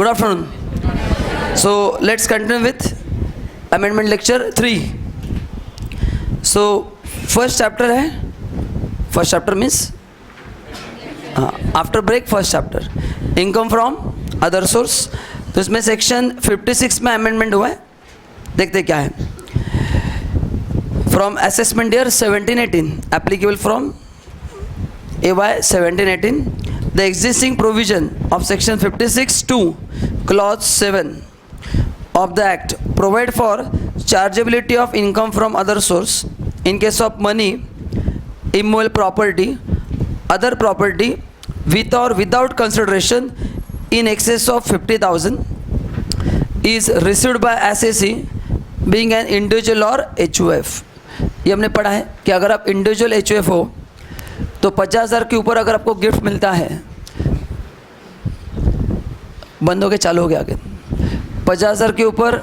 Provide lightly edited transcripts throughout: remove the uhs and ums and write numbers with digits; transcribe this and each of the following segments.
Good afternoon. So let's continue with amendment lecture 3. So first chapter है, first chapter means after break first chapter, income from other source. तो इसमें section 56 में amendment हुआ है, देखते क्या है. From assessment year 17-18 applicable from AY 17-18, the existing provision of section 56(2) clause 7 of the act provide for chargeability of income from other source in case of money, immovable property, other property with or without consideration in excess of 50,000 is received by assessee being an individual or HUF. ये हमने पढ़ा है कि अगर आप individual HUF हो तो 50,000 के ऊपर अगर आपको गिफ्ट मिलता है, बंद हो गया चालू हो गया आगे, 50,000 के ऊपर,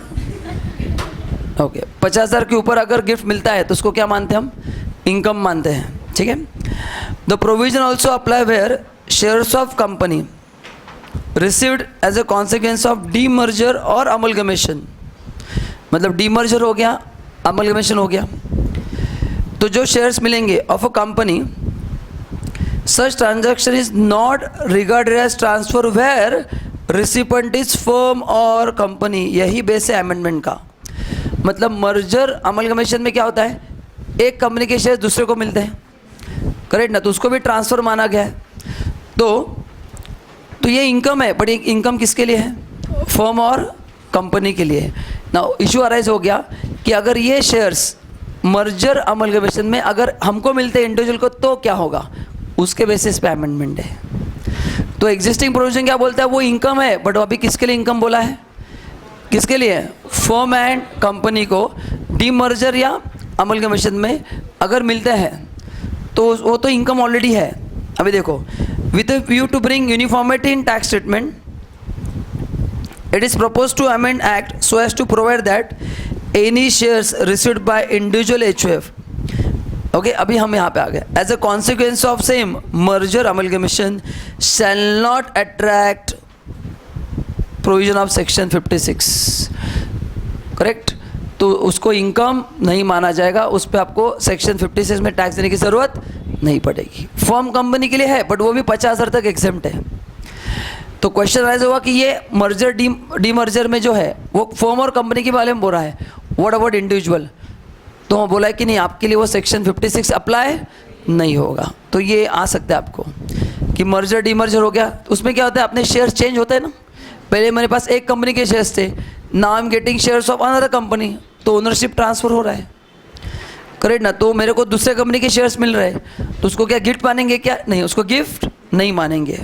ओके, 50,000 के ऊपर अगर गिफ्ट मिलता है तो उसको क्या मानते हैं हम? इनकम मानते हैं. ठीक है. The provision also apply where shares of company received as a consequence of demerger और अमलगमेशन. मतलब डीमर्जर हो गया, अमलगमेशन हो गया, तो जो शेयर्स मिलेंगे of a company, such transaction is not regarded as transfer where recipient is firm or company. यही बेस है अमेंडमेंट का. मतलब मर्जर अमलगमेशन में क्या होता है, एक कंपनी के शेयर दूसरे को मिलते हैं, करेक्ट ना, तो उसको भी ट्रांसफ़र माना गया है. तो ये इनकम है, बट इनकम किसके लिए है? फर्म और कंपनी के लिए. ना इशू अराइज हो गया कि अगर ये शेयर्स मर्जर अमलगमेशन में अगर हमको मिलते हैं इंडिविजुअल को तो क्या होगा, उसके बेसिस पे अमेंडमेंट है. तो एग्जिस्टिंग प्रोविजन क्या बोलता है, वो इनकम है, बट अभी किसके लिए इनकम बोला है? किसके लिए? फर्म एंड कंपनी को डीमर्जर या अमलगमेशन में अगर मिलते हैं तो वो तो इनकम ऑलरेडी है. अभी देखो, with a view to bring uniformity in tax treatment it is propose to amend act so as to provide that any shares received by individual HUF. Okay, अभी हम यहाँ पे आ गए. As a consequence of same merger amalgamation shall not attract provision of section 56. Correct. तो उसको income नहीं माना जाएगा, उस पर आपको सेक्शन 56 में टैक्स देने की ज़रूरत नहीं पड़ेगी. फर्म कंपनी के लिए है, बट वो भी 50,000 तक एग्जेम्प्ट है. तो क्वेश्चन राइज होगा कि ये मर्जर डीमर्जर में जो है वो फर्म और कंपनी के बारे में बोल रहा है, व्हाट अबाउट इंडिविजुअल? तो वो बोला है कि नहीं, आपके लिए वो सेक्शन 56 अप्लाई नहीं होगा. तो ये आ सकता है आपको कि मर्जर डीमर्जर हो गया, उसमें क्या होता है, अपने शेयर चेंज होते हैं ना. पहले मेरे पास एक कंपनी के शेयर्स थे, now I am getting shares of another company, तो ओनरशिप ट्रांसफ़र हो रहा है, करेक्ट ना. तो मेरे को दूसरे कंपनी के शेयर्स मिल रहे हैं, तो उसको क्या गिफ्ट मानेंगे? क्या नहीं, उसको गिफ्ट नहीं मानेंगे.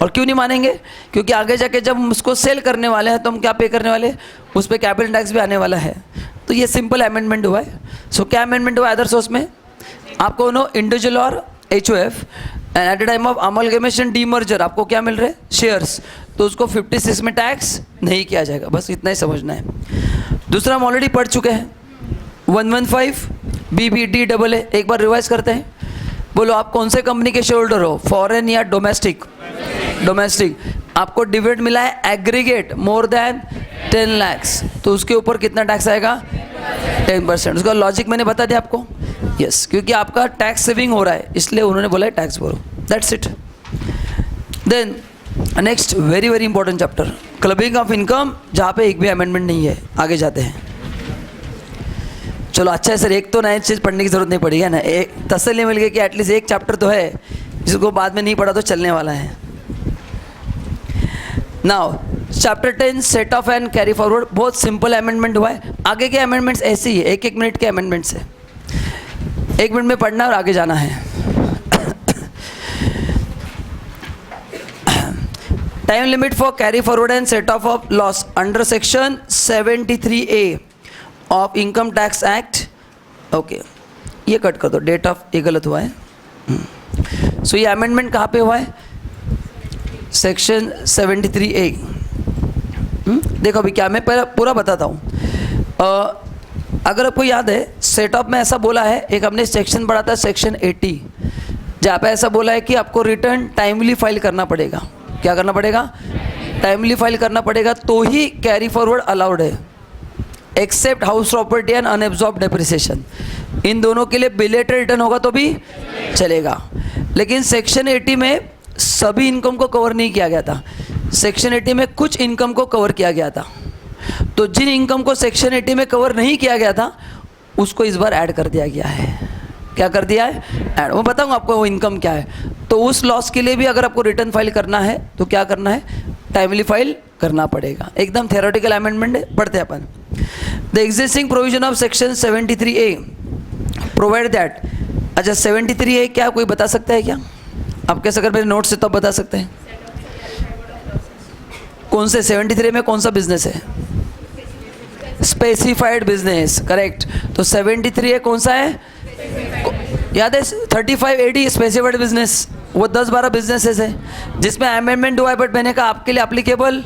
और क्यों नहीं मानेंगे? क्योंकि आगे जाके जब हम उसको सेल करने वाले हैं तो हम क्या पे करने वाले, उस पर कैपिटल टैक्स भी आने वाला है. तो ये सिंपल अमेंडमेंट हुआ है. सो क्या अमेंडमेंट हुआ है अदर सोर्स में? आपको नो इंडिविजुअल और HUF and at the time of amalgamation demerger आपको क्या मिल रहे हैं? शेयर्स. तो उसको 56 में टैक्स नहीं किया जाएगा. बस इतना ही समझना है. दूसरा हम ऑलरेडी पढ़ चुके हैं 115 BBDAA. एक बार रिवाइज करते हैं. बोलो, आप कौन से कंपनी के शेयर होल्डर हो, फॉरेन या डोमेस्टिक? डोमेस्टिक. आपको डिविडेंड मिला है एग्रीगेट मोर देन 10 lakhs, तो उसके ऊपर कितना टैक्स आएगा? 10%. उसका लॉजिक मैंने बता दिया आपको. यस, क्योंकि आपका टैक्स सेविंग हो रहा है, इसलिए उन्होंने बोला है टैक्स भरो. That's it. Then next very very important chapter, clubbing of income, जहाँ पे एक भी अमेंडमेंट नहीं है. आगे जाते हैं. चलो अच्छा है सर, एक तो नई चीज़ पढ़ने की जरूरत नहीं पड़ी है ना, एक तसल्ली मिल गई कि एटलीस्ट एक चैप्टर तो है जिसको बाद में नहीं पढ़ा तो चलने वाला है. Now chapter 10 set of and carry forward. बहुत सिंपल अमेंडमेंट हुआ है. आगे के अमेंडमेंट्स ऐसे ही है, एक एक मिनट के अमेंडमेंट्स है, 1 मिनट में पढ़ना और आगे जाना है. Time limit for carry forward and set of loss under section 73A of income tax act. Okay, ये कट कर दो, डेट ऑफ ये गलत हुआ है. सो ये अमेंडमेंट कहाँ पे हुआ है? Section 73A. देखो अभी क्या, मैं पहले पूरा बताता हूँ. अगर आपको याद है सेटअप में ऐसा बोला है, एक हमने सेक्शन पढ़ा था सेक्शन 80, जहाँ पे ऐसा बोला है कि आपको रिटर्न टाइमली फाइल करना पड़ेगा. क्या करना पड़ेगा? टाइमली फाइल करना पड़ेगा तो ही कैरी फॉरवर्ड अलाउड है, except house property and unabsorb depreciation. इन दोनों के लिए बिलेटेड रिटर्न होगा तो भी चलेगा। लेकिन सेक्शन 80 में सभी इनकम को कवर नहीं किया गया था, सेक्शन 80 में कुछ इनकम को कवर किया गया था। तो जिन इनकम को सेक्शन 80 में कवर नहीं किया गया था उसको इस बार ऐड कर दिया गया है। क्या कर दिया है? ऐड। मैं बताऊंगा आपको वो इनकम क्या है। तो उस लॉस के लिए भी अगर आपको रिटर्न फाइल करना है तो क्या करना है? टाइमली फाइल करना पड़ेगा। एकदम थ्योरेटिकल अमेंडमेंट है, पढ़ते हैं अपन। The existing provision of section 73A provide that. अच्छा 73A क्या कोई बता सकता है क्या? आप कैसे, अगर मेरे नोट्स से तो बता सकते हैं कौन से 73 में कौन सा बिजनेस है? Specified business, correct. तो 73A कौन सा है? याद है 35AD स्पेसिफाइड बिजनेस, वो 10-12 बिजनेसेस है जिसमें अमेंडमेंट हुआ है, बट मैंने कहा आपके लिए एप्लीकेबल।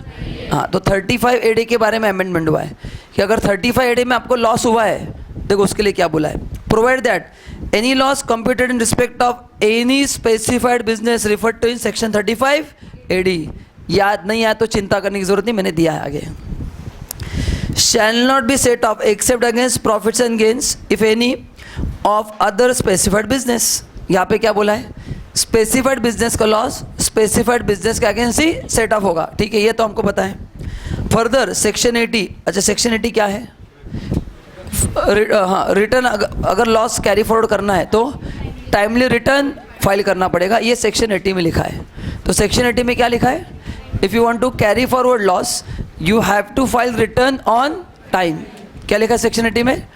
हाँ, तो 35AD के बारे में अमेंडमेंट हुआ है कि अगर 35AD में आपको लॉस हुआ है, देखो उसके लिए क्या बोला है, provide that any loss computed in respect of any specified business referred to in section 35AD। याद नहीं आया तो चिंता करने की जरूरत नहीं, मैंने दिया है आगे। shall not be set off except against profits and gains if any of other specified business। यहाँ पे क्या बोला है? स्पेसिफाइड बिजनेस का लॉस स्पेसिफाइड बिजनेस के अगेंस्ट ही सेट ऑफ होगा, ठीक है, ये तो हमको पता है। फर्दर सेक्शन 80, अच्छा सेक्शन 80 क्या है? हाँ, रिटर्न अगर लॉस कैरी फॉरवर्ड करना है तो टाइमली रिटर्न फाइल करना पड़ेगा, ये सेक्शन 80 में लिखा है। तो सेक्शन 80 में क्या लिखा है? If you want to carry forward loss you have to file return on time. क्या लिखा है सेक्शन 80 में?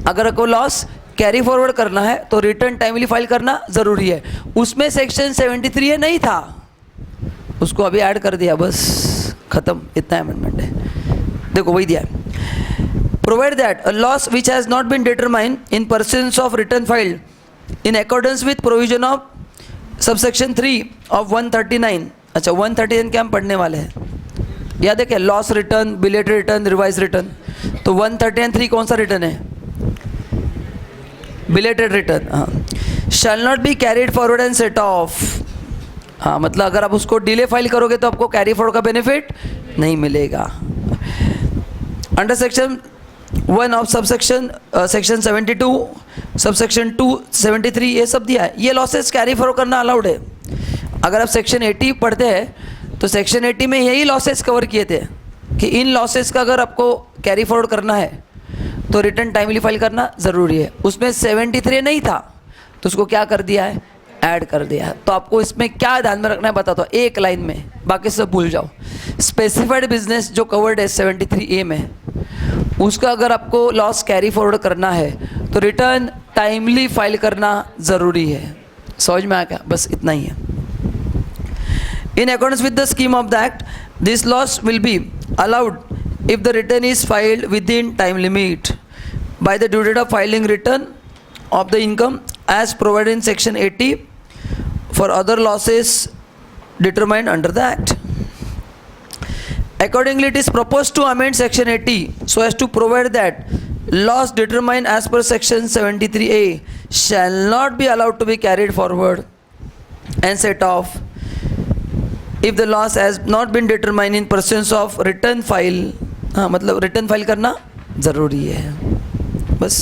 अगर आपको लॉस कैरी फॉरवर्ड करना है तो रिटर्न टाइमली फाइल करना ज़रूरी है। उसमें सेक्शन 73A नहीं था, उसको अभी ऐड कर दिया, बस ख़त्म, इतना अमेंडमेंट है। देखो वही दिया है। Provide that a loss which has not been determined in pursuance of return filed in accordance with provision of subsection 3 of 139। अच्छा 139 क्या हम पढ़ने वाले हैं? याद है क्या? Loss return, belated return, revise return. तो 139(3) कौन सा रिटर्न है? Belated return. हाँ, shall not be carried forward and set off. हाँ, मतलब अगर आप उसको डिले फाइल करोगे तो आपको कैरी फॉरवर्ड का बेनिफिट नहीं मिलेगा। Under section 1 of subsection section 72 subsection 2 73 ये सब दिया है। ये लॉसेस कैरी फॉरवर्ड करना अलाउड है। अगर आप सेक्शन 80 पढ़ते हैं तो सेक्शन 80 में यही लॉसेस कवर किए थे कि इन लॉसेस का अगर आपको कैरी फॉरवर्ड करना है तो रिटर्न टाइमली फाइल करना ज़रूरी है। उसमें 73 नहीं था तो उसको क्या कर दिया है? ऐड कर दिया है। तो आपको इसमें क्या ध्यान में रखना है बताता हूँ एक लाइन में, बाकी सब भूल जाओ। स्पेसिफाइड बिजनेस जो कवर्ड है 73A में, उसका अगर आपको लॉस कैरी फॉरवर्ड करना है तो रिटर्न टाइमली फाइल करना ज़रूरी है। समझ में आ गया? बस इतना ही है। In accordance with the scheme of the Act, this loss will be allowed if the return is filed within time limit by the due date of filing return of the income as provided in section 80 for other losses determined under the Act. Accordingly, it is proposed to amend section 80 so as to provide that loss determined as per section 73A shall not be allowed to be carried forward and set off if the loss has not been determined in pursuance of return file। हाँ, मतलब return file करना ज़रूरी है, बस।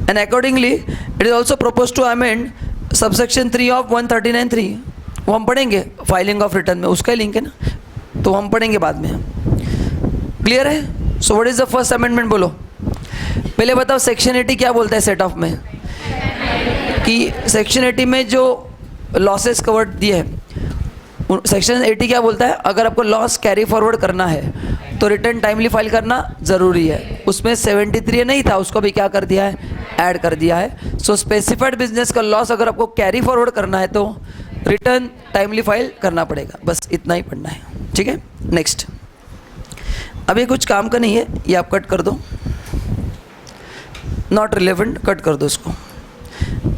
And accordingly it is also propose to amend subsection 3 of 139(3)। वो हम पढ़ेंगे filing of return में, उसका ही लिंक है ना, तो हम पढ़ेंगे बाद में। क्लियर है? So what is the first amendment बोलो। पहले बताओ सेक्शन 80 क्या बोलता है सेट ऑफ में? कि सेक्शन 80 में जो लॉसेस कवर्ड दिए हैं, सेक्शन 80 क्या बोलता है? अगर आपको लॉस कैरी फॉरवर्ड करना है तो रिटर्न टाइमली फाइल करना ज़रूरी है। उसमें 73 नहीं था, उसको भी क्या कर दिया है? ऐड कर दिया है। सो स्पेसिफाइड बिजनेस का लॉस अगर आपको कैरी फॉरवर्ड करना है तो रिटर्न टाइमली फाइल करना पड़ेगा, बस इतना ही पढ़ना है, ठीक है। नेक्स्ट, अब ये कुछ काम का नहीं है, ये आप कट कर दो, नॉट रिलेवेंट, कट कर दो इसको।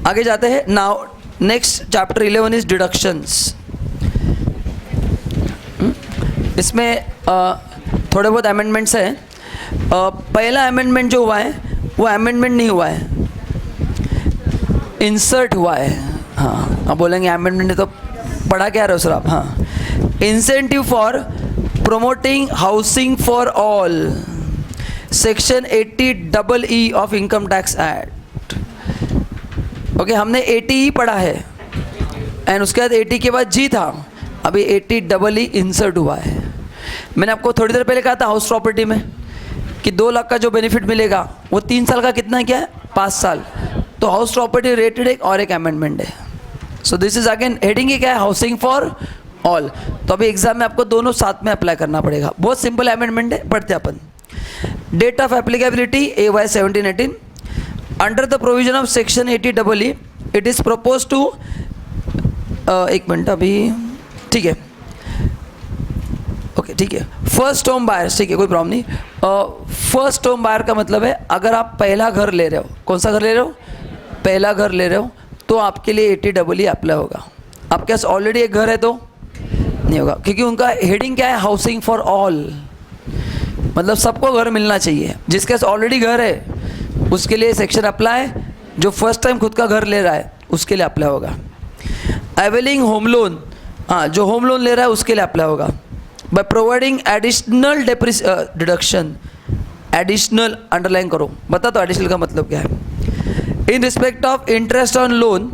आगे जाते हैं। Now next chapter 11 is deductions. इसमें थोड़े बहुत अमेंडमेंट्स हैं। पहला अमेंडमेंट जो हुआ है वो अमेंडमेंट नहीं हुआ है, इंसर्ट हुआ है। हाँ, आप बोलेंगे अमेंडमेंट तो पढ़ा क्या रहे हो सर आप? हाँ, incentive for promoting housing for all, section 80EE of income tax act. Okay, हमने 80E पढ़ा है एंड उसके बाद 80 के बाद जी था, अभी 80EE इंसर्ट हुआ है. मैंने आपको थोड़ी देर पहले कहा था हाउस प्रॉपर्टी में कि 2 लाख का जो बेनिफिट मिलेगा वो 3 साल का कितना क्या है, 5 साल. तो हाउस प्रॉपर्टी रिलेटेड एक और एक अमेंडमेंट है. So this is again heading ही क्या है, हाउसिंग फॉर ऑल. तो अभी एग्जाम में आपको दोनों साथ में अप्लाई करना पड़ेगा. बहुत सिंपल अमेंडमेंट है, पढ़ते अपन. Date of applicability AY 1718. Under the provision of section 80EE it is propose to, एक मिनट अभी, ठीक है, ओके ठीक है. फर्स्ट होम बायर, ठीक है कोई प्रॉब्लम नहीं. फर्स्ट होम बायर का मतलब है अगर आप पहला घर ले रहे हो, कौन सा घर ले रहे हो, पहला घर ले रहे हो, तो आपके लिए 80EE अप्लाई होगा. आपके पास ऑलरेडी एक घर है तो नहीं होगा, क्योंकि उनका हेडिंग क्या है, हाउसिंग फॉर ऑल. मतलब सबको घर मिलना चाहिए. जिसके पास ऑलरेडी घर है उसके लिए सेक्शन अप्लाई, जो फर्स्ट टाइम खुद का घर ले रहा है उसके लिए अप्लाई होगा. अवेलिंग होम लोन, हाँ जो होम लोन ले रहा है उसके लिए अप्लाई होगा. By providing additional deduction, additional underline करो, बता दो एडिशनल का मतलब क्या है. इन respect of interest on loan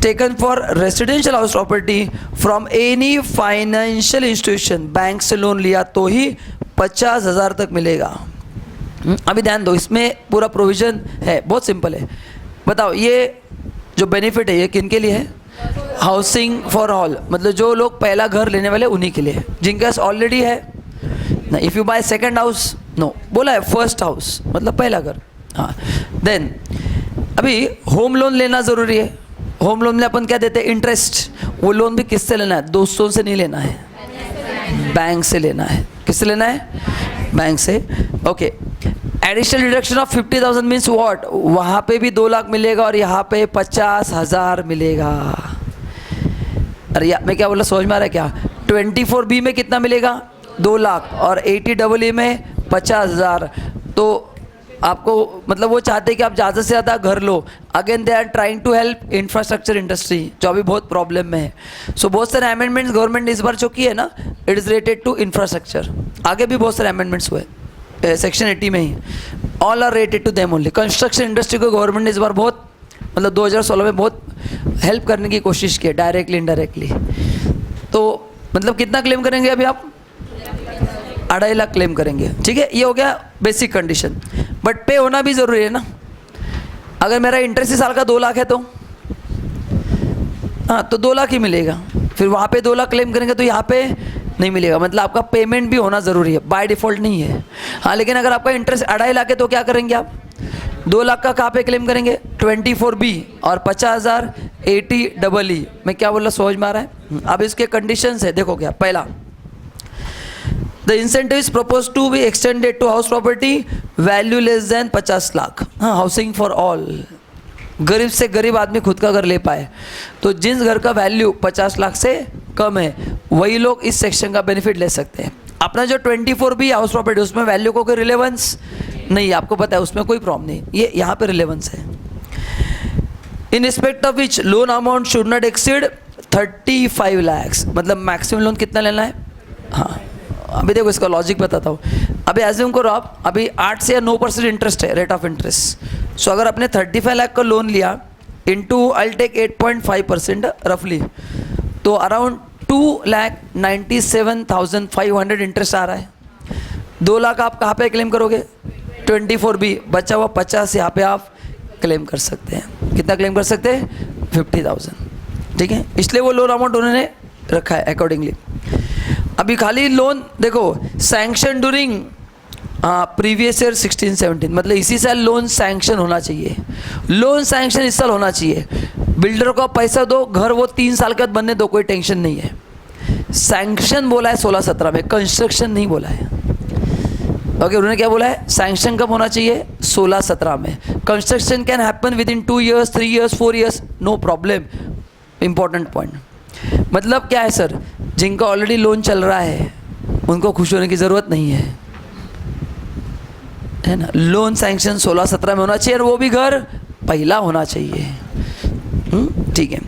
taken for residential house property from any financial institution, bank से लोन लिया तो ही 50,000 तक मिलेगा. अभी ध्यान दो, इसमें पूरा प्रोविजन है, बहुत सिंपल है. बताओ ये जो बेनिफिट है ये किन के लिए है, हाउसिंग फॉर ऑल. मतलब जो लोग पहला घर लेने वाले उन्हीं के लिए, जिनके पास ऑलरेडी है ना. If you buy second house, no बोला है, फर्स्ट हाउस मतलब पहला घर. हाँ, देन अभी होम लोन लेना ज़रूरी है. होम लोन में अपन क्या देते हैं, इंटरेस्ट. वो लोन भी किससे लेना है, दोस्तों से नहीं लेना है, बैंक से लेना है. किससे लेना है, बैंक से. Okay. Additional deduction of 50,000 means what, वहाँ पे भी 2 लाख मिलेगा और यहाँ पे 50,000 मिलेगा. अरे मैं क्या बोला, समझ में आ रहा है क्या. 24B में कितना मिलेगा, 2 लाख, और 80EE में 50,000. तो आपको मतलब वो चाहते हैं कि आप ज़्यादा से ज़्यादा घर लो. Again they are trying to help infrastructure industry जो अभी बहुत प्रॉब्लम में है. सो बहुत सारे अमेंडमेंट्स गवर्नमेंट ने इस बार जो की है ना, it is related to infrastructure. आगे भी बहुत सारे अमेंडमेंट्स हुए सेक्शन 80 में ही, all are related to them only. Construction industry को गवर्नमेंट ने इस बार बहुत मतलब 2016 में बहुत हेल्प करने की कोशिश की है, डायरेक्टली इनडायरेक्टली. तो मतलब कितना क्लेम करेंगे अभी आप, 2.5 लाख क्लेम करेंगे. ठीक है, ये हो गया बेसिक कंडीशन. बट पे होना भी ज़रूरी है ना. अगर मेरा इंटरेस्ट इस साल का 2 लाख है तो हाँ तो 2 लाख ही मिलेगा. फिर वहाँ पे 2 लाख क्लेम करेंगे तो यहाँ पे नहीं मिलेगा. मतलब आपका पेमेंट भी होना ज़रूरी है, बाय डिफ़ॉल्ट नहीं है. हाँ लेकिन अगर आपका इंटरेस्ट 2.5 लाख है तो क्या करेंगे आप, 2 लाख का कहाँ पे क्लेम करेंगे, 24B और 50,000 80EE. मैं क्या बोला, समझ में आ रहा है. अब इसके कंडीशंस है, देखो क्या. पहला, the incentive is propose to be extended to house property value less than 50 lakh. हाँ, हाउसिंग फॉर ऑल, गरीब से गरीब आदमी खुद का घर ले पाए. तो जिस घर का वैल्यू 50 लाख से कम है वही लोग इस सेक्शन का बेनिफिट ले सकते हैं. अपना जो 24B हाउस प्रॉपर्टी उसमें वैल्यू को कोई रिलेवेंस नहीं है, आपको पता है उसमें कोई प्रॉब्लम नहीं. ये यहाँ पे रिलेवेंस है. इन respect of which loan amount should not exceed 35 lakh. मतलब मैक्सिमम लोन कितना लेना है. हाँ अभी देखो इसका लॉजिक बताता हूँ. अभी एज्यूम करो आप, अभी 8 से या 9% इंटरेस्ट है, रेट ऑफ इंटरेस्ट. सो अगर आपने 35 लाख का लोन लिया इंटू आई टेक 8.5% रफली, तो अराउंड 2,97,500 इंटरेस्ट आ रहा है. 2 लाख आप कहाँ पे क्लेम करोगे, 24B. बचा हुआ 50 यहाँ पे आप क्लेम कर सकते हैं. कितना क्लेम कर सकते हैं, 50,000. ठीक है, इसलिए वो लोन अमाउंट उन्होंने रखा है अकॉर्डिंगली. अभी खाली लोन देखो, सैंक्शन ड्यूरिंग प्रीवियस ईयर 16-17, मतलब इसी साल लोन सैंक्शन होना चाहिए. लोन सैंक्शन इस साल होना चाहिए. बिल्डर को पैसा दो, घर वो 3 साल के बाद बनने दो, कोई टेंशन नहीं है. सैंक्शन बोला है 16-17 में, कंस्ट्रक्शन नहीं बोला है. ओके, उन्होंने क्या बोला है, सैंक्शन कब होना चाहिए, 16-17 में. Construction can happen within 2 years 3 years 4 years, no problem. Important point. मतलब क्या है सर, जिनका ऑलरेडी लोन चल रहा है उनको खुश होने की ज़रूरत नहीं है ना. लोन सैंक्शन 16-17 में होना चाहिए और वो भी घर पहला होना चाहिए. ठीक है.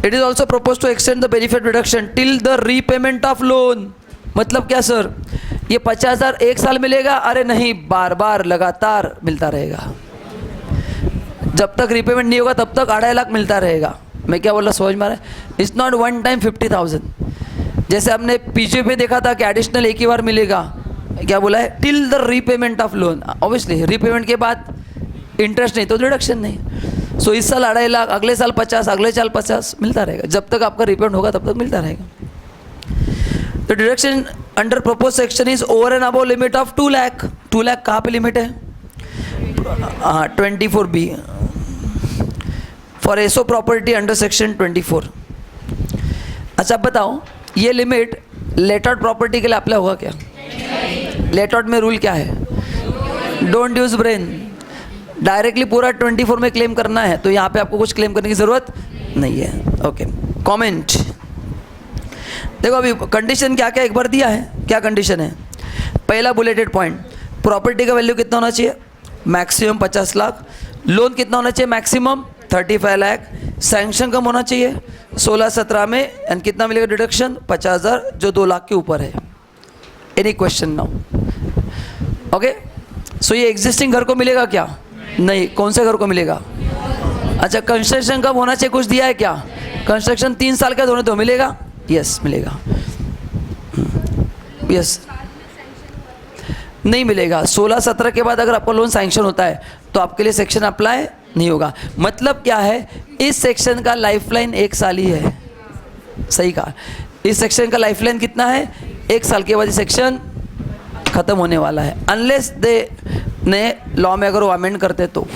It is also propose to extend the benefit reduction till the repayment of loan. मतलब क्या सर, ये 50,000 एक साल मिलेगा? अरे नहीं, बार बार लगातार मिलता रहेगा। जब तक रिपेमेंट नहीं होगा तब तक 2.5 लाख मिलता रहेगा। मैं क्या बोला, समझ में आ रहा है? It's not one time 50,000। जैसे हमने पीछे में देखा था कि एडिशनल एक ही बार मिलेगा, क्या बोला है, till the repayment of loan. Obviously repayment के बाद इंटरेस्ट नहीं तो डिडक्शन नहीं। सो इस साल 2.5 लाख, अगले साल 50, अगले साल 50 मिलता रहेगा। जब तक आपका रीपेमेंट होगा तब तक मिलता रहेगा। The deduction under propose section is over and above limit of 2 lakh. 2 lakh कहाँ पे लिमिट है? हाँ, 24B फॉर एसो प्रॉपर्टी अंडर सेक्शन 24। अच्छा बताओ, ये लिमिट लेट आउट प्रॉपर्टी के लिए अप्लाई होगा क्या? लेट आउट में रूल क्या है? डोंट यूज ब्रेन, डायरेक्टली पूरा 24 में क्लेम करना है, तो यहाँ पे आपको कुछ क्लेम करने की ज़रूरत नहीं है। ओके, कमेंट देखो, अभी कंडीशन क्या क्या एक बार दिया है। क्या कंडीशन है? पहला बुलेटेड पॉइंट, प्रॉपर्टी का वैल्यू कितना होना चाहिए? मैक्सिमम 50 लाख। लोन कितना होना चाहिए? मैक्सिमम 35 लाख। सैंक्शन कम होना चाहिए 16-17 में, एंड कितना मिलेगा डिडक्शन? 50,000, जो 2 लाख के ऊपर है। Any question now? ओके, सो ये एग्जिस्टिंग घर को मिलेगा क्या? नहीं। कौन से घर को मिलेगा? अच्छा, कंस्ट्रक्शन कब होना चाहिए, कुछ दिया है क्या? कंस्ट्रक्शन 3 साल का होने तो मिलेगा? यस मिलेगा। यस नहीं मिलेगा। 16-17 के बाद अगर आपका लोन सैंक्शन होता है तो आपके लिए सेक्शन अप्लाई नहीं होगा। मतलब क्या है, इस सेक्शन का लाइफलाइन 1 साल ही है। सही कहा, इस सेक्शन का लाइफलाइन कितना है? 1 साल के बाद ये सेक्शन ख़त्म होने वाला है, अनलेस दे ने लॉ में अगर वो अमेंड करते तो।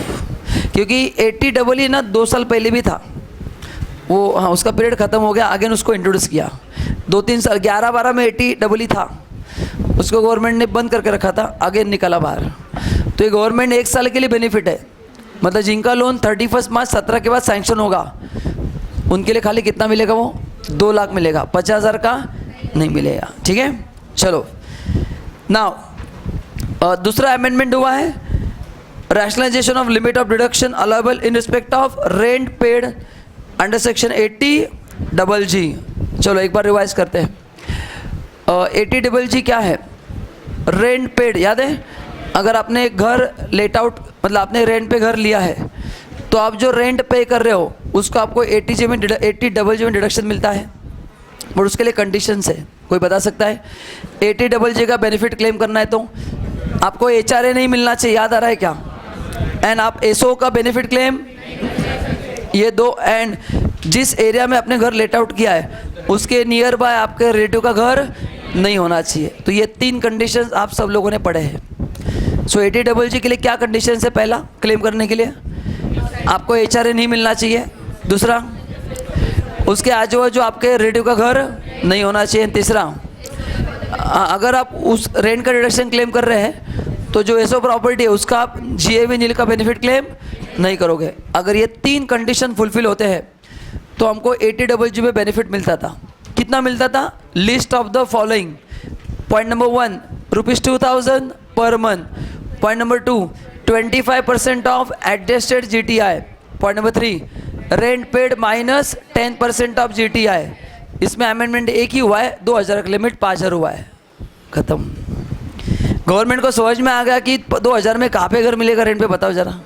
क्योंकि 80EE ना 2 साल पहले भी था वो, हाँ उसका पीरियड ख़त्म हो गया, अगेन उसको इंट्रोड्यूस किया। 2-3 साल 11-12 में 80EE था, उसको गवर्नमेंट ने बंद करके रखा था, अगेन निकला बाहर। तो ये गवर्नमेंट 1 साल के लिए बेनिफिट है। मतलब जिनका लोन 31 मार्च 17 के बाद सैंक्शन होगा, उनके लिए खाली कितना मिलेगा? वो 2 लाख मिलेगा, 50,000 का नहीं मिलेगा। ठीक है, चलो नाउ दूसरा अमेंडमेंट हुआ है, rationalisation of limit of deduction allowable in respect of rent paid under section 80GG। चलो एक बार रिवाइज करते हैं। 80GG क्या है? रेंट पेड, याद है? अगर आपने घर लेट आउट, मतलब आपने रेंट पे घर लिया है, तो आप जो रेंट पे कर रहे हो उसको आपको 80G में 80GG में डिडक्शन मिलता है, बट उसके लिए कंडीशंस है। कोई बता सकता है? 80GG का बेनिफिट क्लेम करना है तो आपको HRA नहीं मिलना चाहिए, याद आ रहा है क्या? एंड आप एसओ का बेनिफिट क्लेम, ये दो, एंड जिस एरिया में आपने घर लेट आउट किया है उसके नियर बाय आपके रिलेटिव का घर नहीं होना चाहिए। तो ये 3 कंडीशंस आप सब लोगों ने पढ़े हैं। सो 80GG के लिए क्या कंडीशन है? पहला, क्लेम करने के लिए आपको HRA नहीं मिलना चाहिए। दूसरा, उसके आजू बाजू आपके रिलेटिव का घर नहीं होना चाहिए। तीसरा, अगर आप उस रेंट का डिडक्शन क्लेम कर रहे हैं तो जो एसओ प्रॉपर्टी है उसका आप GAV नील का बेनिफिट क्लेम नहीं करोगे। अगर ये 3 कंडीशन फुलफिल होते हैं तो हमको 80GG में बेनिफिट मिलता था। कितना मिलता था? List of the following. Point number 1 ₹2,000 per month. Point number 2 25% of adjusted GTI। Point number 3 rent paid minus 10% of GTI। इसमें अमेंडमेंट एक ही हुआ है, 2,000 का लिमिट 5,000 हुआ है, खत्म। गवर्नमेंट को समझ में आ गया कि 2,000 में कहाँ पे घर मिलेगा रेंट पे, बताओ जरा,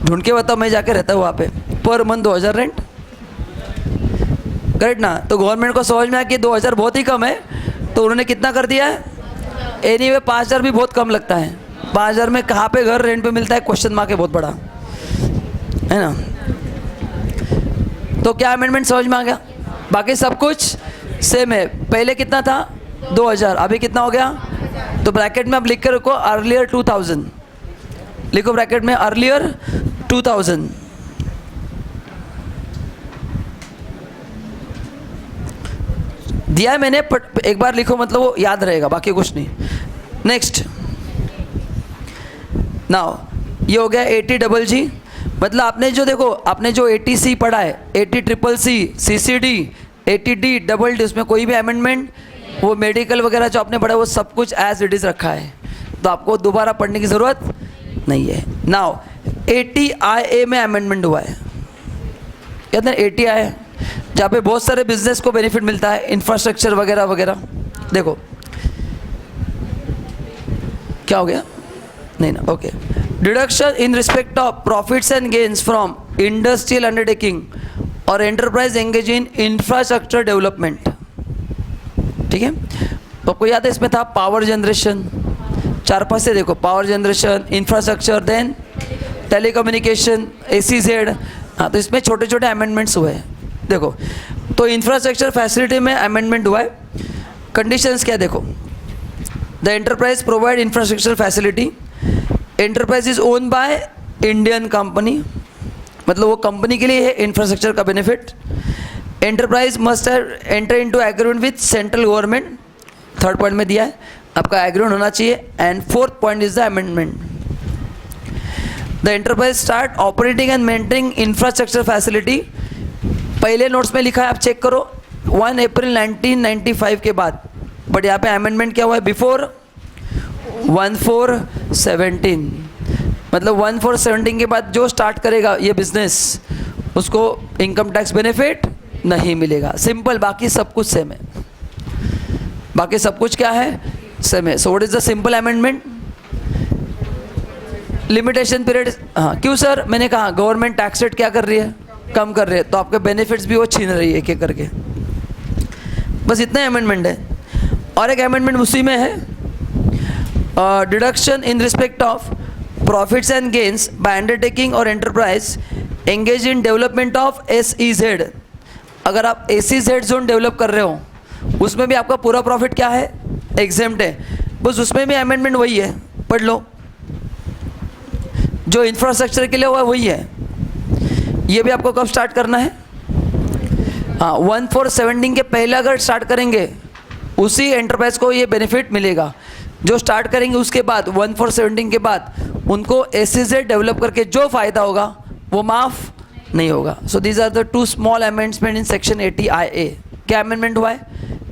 ढूंढ के बताओ, मैं जाके रहता हूँ वहाँ पे। पर मंथ 2,000 रेंट, करेक्ट ना? तो गवर्नमेंट को समझ में आया कि 2,000 बहुत ही कम है, तो उन्होंने कितना कर दिया है? एनीवे 5,000 भी बहुत कम लगता है। 5,000 में कहाँ पे घर रेंट पे मिलता है, क्वेश्चन मार्क है बहुत बड़ा, है ना? तो क्या अमेंडमेंट समझ में आ गया? बाकी सब कुछ सेम है। पहले कितना था? 2,000, अभी कितना हो गया? तो ब्रैकेट में आप लिख कर रखो अर्लियर 2,000, लिखो ब्रैकेट में अर्लियर 2,000। दिया है मैंने, एक बार लिखो, मतलब वो याद रहेगा, बाकी कुछ नहीं। नेक्स्ट, नाउ ये हो गया 80GG। मतलब आपने जो देखो, आपने जो 80C पढ़ा है, 80CCC, CCD, 80D, उसमें कोई भी अमेंडमेंट, वो मेडिकल वगैरह जो आपने पढ़ा है वो सब कुछ एज इट इज़ रखा है, तो आपको दोबारा पढ़ने की ज़रूरत नहीं है। नाउ 80IA में अमेंडमेंट हुआ है। कहते हैं 80IA, जहाँ पे बहुत सारे बिजनेस को बेनिफिट मिलता है, इंफ्रास्ट्रक्चर वगैरह वगैरह, देखो क्या हो गया, नहीं ना, okay. Deduction in respect of profits and gains from industrial undertaking और enterprise engage in infrastructure development, ठीक है। तो आपको याद है इसमें था पावर जनरेशन, 4-5 से देखो, power generation, infrastructure, then telecommunication, ACZ। हाँ, तो इसमें छोटे छोटे अमेंडमेंट्स हुए हैं। देखो तो इंफ्रास्ट्रक्चर फैसिलिटी में अमेंडमेंट हुआ है। कंडीशंस क्या देखो, the enterprise provide infrastructure facility, enterprise is own by Indian company, मतलब वो कंपनी के लिए है इंफ्रास्ट्रक्चर का benefit. Enterprise must enter into agreement with central government, third point में दिया है आपका एग्रीमेंट होना चाहिए। And fourth point is the amendment, the enterprise start operating and maintaining infrastructure facility. पहले नोट्स में लिखा है, आप चेक करो, 1 अप्रैल 1995 के बाद, बट यहाँ पे अमेंडमेंट क्या हुआ है, बिफोर 1417, मतलब 1417 के बाद जो स्टार्ट करेगा ये बिजनेस उसको इनकम टैक्स बेनिफिट नहीं मिलेगा। सिंपल, बाकी सब कुछ सेम है, बाकी सब कुछ क्या है, सेम है। सो what is the simple amendment, limitation period. हाँ, क्यों सर, मैंने कहा गवर्नमेंट टैक्स रेट क्या कर रही है, कम कर रही है, तो आपके बेनिफिट्स भी वो छीन रही है एक एक करके। बस इतना अमेंडमेंट है। और एक अमेंडमेंट उसी में है, deduction in respect of profits and gains by undertaking और enterprise engage in development of SEZ। अगर आप SEZ जोन डेवलप कर रहे हो उसमें भी आपका पूरा प्रॉफिट क्या है, एग्जेम्प्ट है। बस उसमें भी अमेंडमेंट वही है, पढ़ लो, जो इंफ्रास्ट्रक्चर के लिए हुआ वही है। ये भी आपको कब स्टार्ट करना है, हाँ 1417 के पहले अगर स्टार्ट करेंगे उसी एंटरप्राइज को ये बेनिफिट मिलेगा। जो स्टार्ट करेंगे उसके बाद 1417 के बाद उनको SEZ डेवलप करके जो फ़ायदा होगा वो माफ़ नहीं होगा। So these are the 2 small amendment in section 80IA। क्या अमेंडमेंट हुआ है,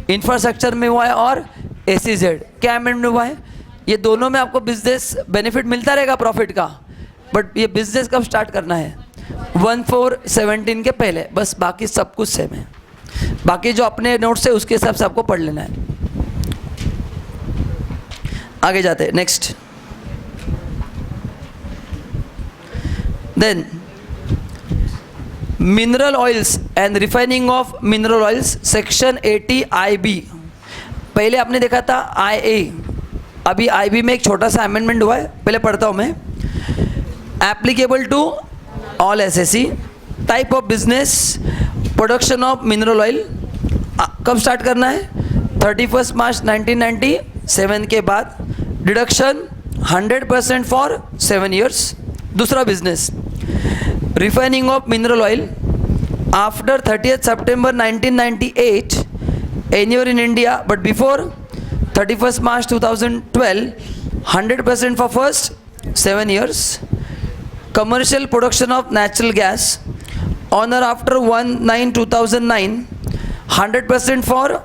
इंफ्रास्ट्रक्चर में हुआ है और SEZ। क्या अमेंडमेंट हुआ है, ये दोनों में आपको बिजनेस बेनिफिट मिलता रहेगा प्रॉफिट का, बट ये बिजनेस कब स्टार्ट करना है, 1417 के पहले। बस बाकी सब कुछ सेम है, बाकी जो अपने नोट्स है उसके हिसाब से आपको पढ़ लेना है। आगे जाते हैं, next. Then mineral oils and refining of mineral oils, section 80IB। पहले आपने देखा था IA, अभी IB में एक छोटा सा अमेंडमेंट हुआ है, पहले पढ़ता हूँ मैं। Applicable to all SSE, type of business, production of mineral oil. कब स्टार्ट करना है, 31 मार्च 1997 के बाद। Deduction 100% for 7 years। दूसरा business, refining of mineral oil after 30th September 1998 anywhere in India, but before 31st March 2012 100% for first 7 years। commercial production of natural gas on or after 1/9/2009 100% for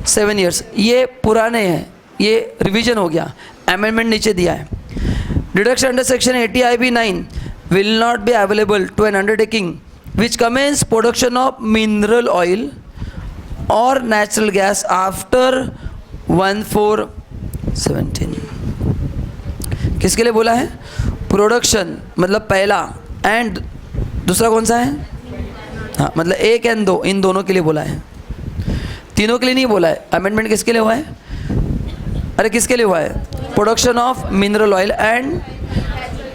7 years। ये पुराने हैं, ये revision हो गया, amendment नीचे दिया है। Deduction under section 80IB 9 will not be available to an undertaking which commence production of mineral oil or natural gas after 1417। किसके लिए बोला है, प्रोडक्शन मतलब पहला, एंड दूसरा कौन सा है, हाँ मतलब 1 और 2, इन दोनों के लिए बोला है, तीनों के लिए नहीं बोला है। अमेंडमेंट किसके लिए हुआ है, अरे किसके लिए हुआ है, production of mineral oil and,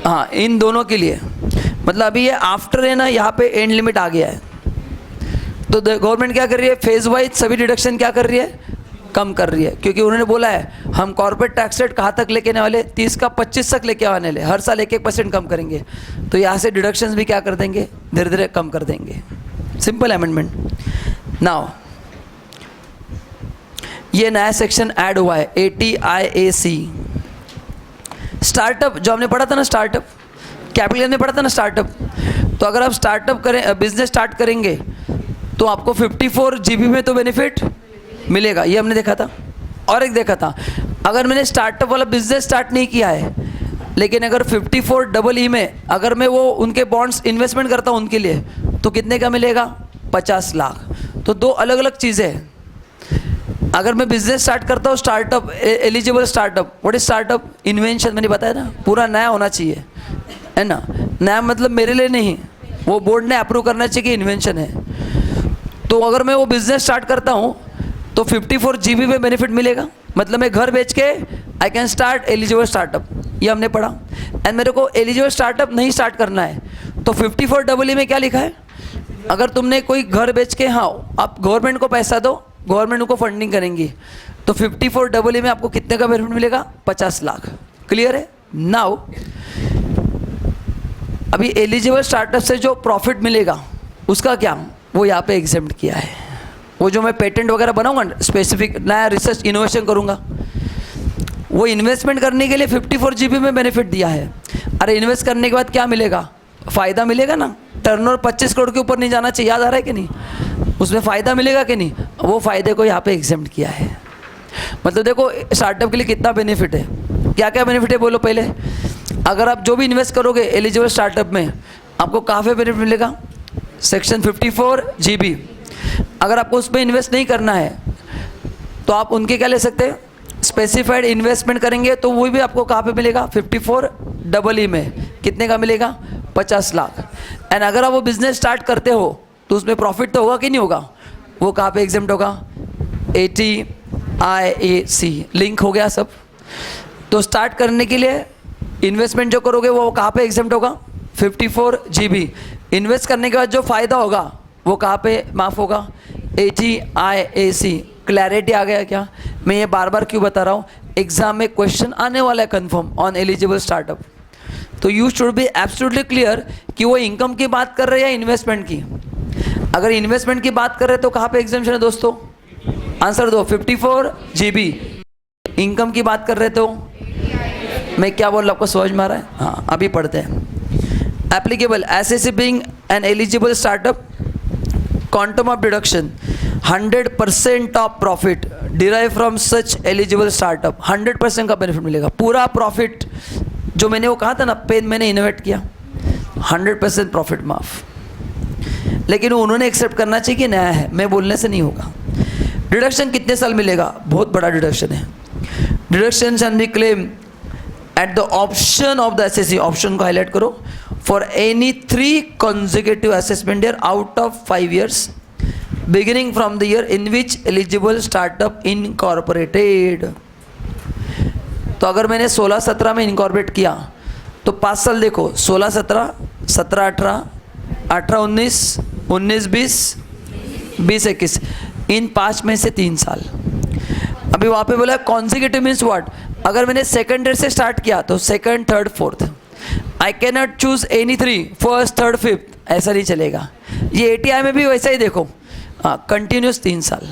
हाँ इन दोनों के लिए। मतलब अभी ये आफ्टर है ना, यहाँ पे एंड लिमिट आ गया है, तो गवर्नमेंट क्या कर रही है, फेज वाइज सभी डिडक्शन क्या कर रही है, कम कर रही है। क्योंकि उन्होंने बोला है हम कॉर्पोरेट टैक्स रेट कहाँ तक लेके आने वाले, 30 का 25 तक लेके आने वाले, हर साल 1-1% कम करेंगे। तो यहाँ से डिडक्शंस भी क्या कर देंगे, धीरे धीरे कम कर देंगे। Simple amendment. नाउ ये नया सेक्शन ऐड हुआ है 80IAC। स्टार्टअप, जो हमने पढ़ा था ना स्टार्टअप, कैपिटल में पढ़ा था ना स्टार्टअप, तो अगर आप स्टार्टअप करें, बिजनेस स्टार्ट करेंगे तो आपको 54 GB में तो बेनिफिट मिलेगा, ये हमने देखा था। और एक देखा था, अगर मैंने स्टार्टअप वाला बिजनेस स्टार्ट नहीं किया है, लेकिन अगर 54EE में अगर मैं वो उनके बॉन्ड्स इन्वेस्टमेंट करता हूँ उनके लिए, तो कितने का मिलेगा, 50 लाख। तो 2 अलग अलग चीज़ें हैं। अगर मैं बिजनेस स्टार्ट करता हूँ, startup, eligible startup, what is startup? Invention, मैंने बताया ना, पूरा नया होना चाहिए, है ना। नया मतलब मेरे लिए नहीं, वो बोर्ड ने अप्रूव करना चाहिए कि इन्वेंशन है। तो अगर मैं वो बिजनेस स्टार्ट करता हूँ तो 54 GB में बेनिफिट मिलेगा, मतलब मैं घर बेच के I can start eligible startup, ये हमने पढ़ा। एंड मेरे को एलिजिबल स्टार्टअप नहीं स्टार्ट करना है तो 54EE में क्या लिखा है? अगर तुमने कोई घर बेच के, हाँ आप गवर्नमेंट को पैसा दो, गवर्नमेंट को फंडिंग करेंगी, तो 54EE में आपको कितने का बेनिफिट मिलेगा? 50 लाख। क्लियर है? नाउ अभी एलिजिबल स्टार्टअप से जो प्रॉफिट मिलेगा उसका क्या, वो यहाँ पे एग्जेम्प्ट किया है। वो जो मैं पेटेंट वगैरह बनाऊंगा, स्पेसिफिक नया रिसर्च इनोवेशन करूंगा, वो इन्वेस्टमेंट करने के लिए 54 GB में बेनिफिट दिया है। अरे इन्वेस्ट करने के बाद क्या मिलेगा? फ़ायदा मिलेगा ना। टर्नओवर 25 करोड़ के ऊपर नहीं जाना चाहिए, याद आ रहा है कि नहीं? उसमें फ़ायदा मिलेगा कि नहीं? वो फ़ायदे को यहाँ पे एग्जेम्प्ट किया है। मतलब देखो स्टार्टअप के लिए कितना बेनिफिट है, क्या क्या बेनिफिट है बोलो पहले। अगर आप जो भी इन्वेस्ट करोगे एलिजिबल स्टार्टअप में, आपको काफ़ी बेनिफिट मिलेगा। Section 54 GB। अगर आपको उसमें इन्वेस्ट नहीं करना है तो आप उनके क्या ले सकते हैं? स्पेसिफाइड इन्वेस्टमेंट करेंगे तो वो भी आपको कहाँ पे मिलेगा? 54EE में। कितने का मिलेगा? 50 लाख। एंड अगर आप वो बिजनेस स्टार्ट करते हो तो उसमें प्रॉफिट तो होगा कि नहीं होगा? वो कहाँ पे एग्जेम्प्ट होगा? 80IAC लिंक हो गया सब। तो स्टार्ट करने के लिए इन्वेस्टमेंट जो करोगे वो कहाँ पे एग्जेम्प्ट होगा? 54 GB। इन्वेस्ट करने के बाद जो फ़ायदा होगा वो कहाँ पे माफ़ होगा? 80IAC। क्लैरिटी आ गया क्या? मैं ये बार बार क्यों बता रहा हूँ? एग्जाम में क्वेश्चन आने वाला है कन्फर्म ऑन एलिजिबल स्टार्टअप। तो you should be absolutely clear कि वो इनकम की बात कर रहे हैं या इन्वेस्टमेंट की। अगर इन्वेस्टमेंट की बात कर रहे हैं तो कहाँ पे एग्जाम्शन है दोस्तों? आंसर दो। 54 GB। इनकम की बात कर रहे तो मैं क्या बोल रहा हूँ, आपको समझ में आ रहा है? हाँ, अभी पढ़ते हैं। Applicable SSC being an eligible startup, quantum of deduction 100% of profit derive from such eligible startup. 100% का बेनिफिट मिलेगा। पूरा प्रॉफिट जो मैंने वो कहा था ना, पेन मैंने इनोवेट किया, 100% प्रॉफिट माफ। लेकिन उन्होंने एक्सेप्ट करना चाहिए कि नया है, मैं बोलने से नहीं होगा। डिडक्शन कितने साल मिलेगा? बहुत बड़ा डिडक्शन है। Deduction can be claim at the option of the assessee. Option को हाईलाइट करो। For any 3 consecutive assessment year out of 5 years beginning from the year in which eligible startup incorporated। तो अगर मैंने 16-17 में इनकॉर्पोरेट किया तो 5 साल देखो, 16-17, 17-18, 18-19, 19-20, 20-21, इन 5 में से 3 साल। अभी वहाँ पे बोला कॉन्जिक्यूटिव मीन्स व्हाट? अगर मैंने सेकंड ईयर से स्टार्ट किया तो second, third, fourth. I can not choose any 3, first, third, fifth, ऐसा नहीं चलेगा। ये ATI में भी वैसा ही देखो, हाँ कंटिन्यूस 3 साल।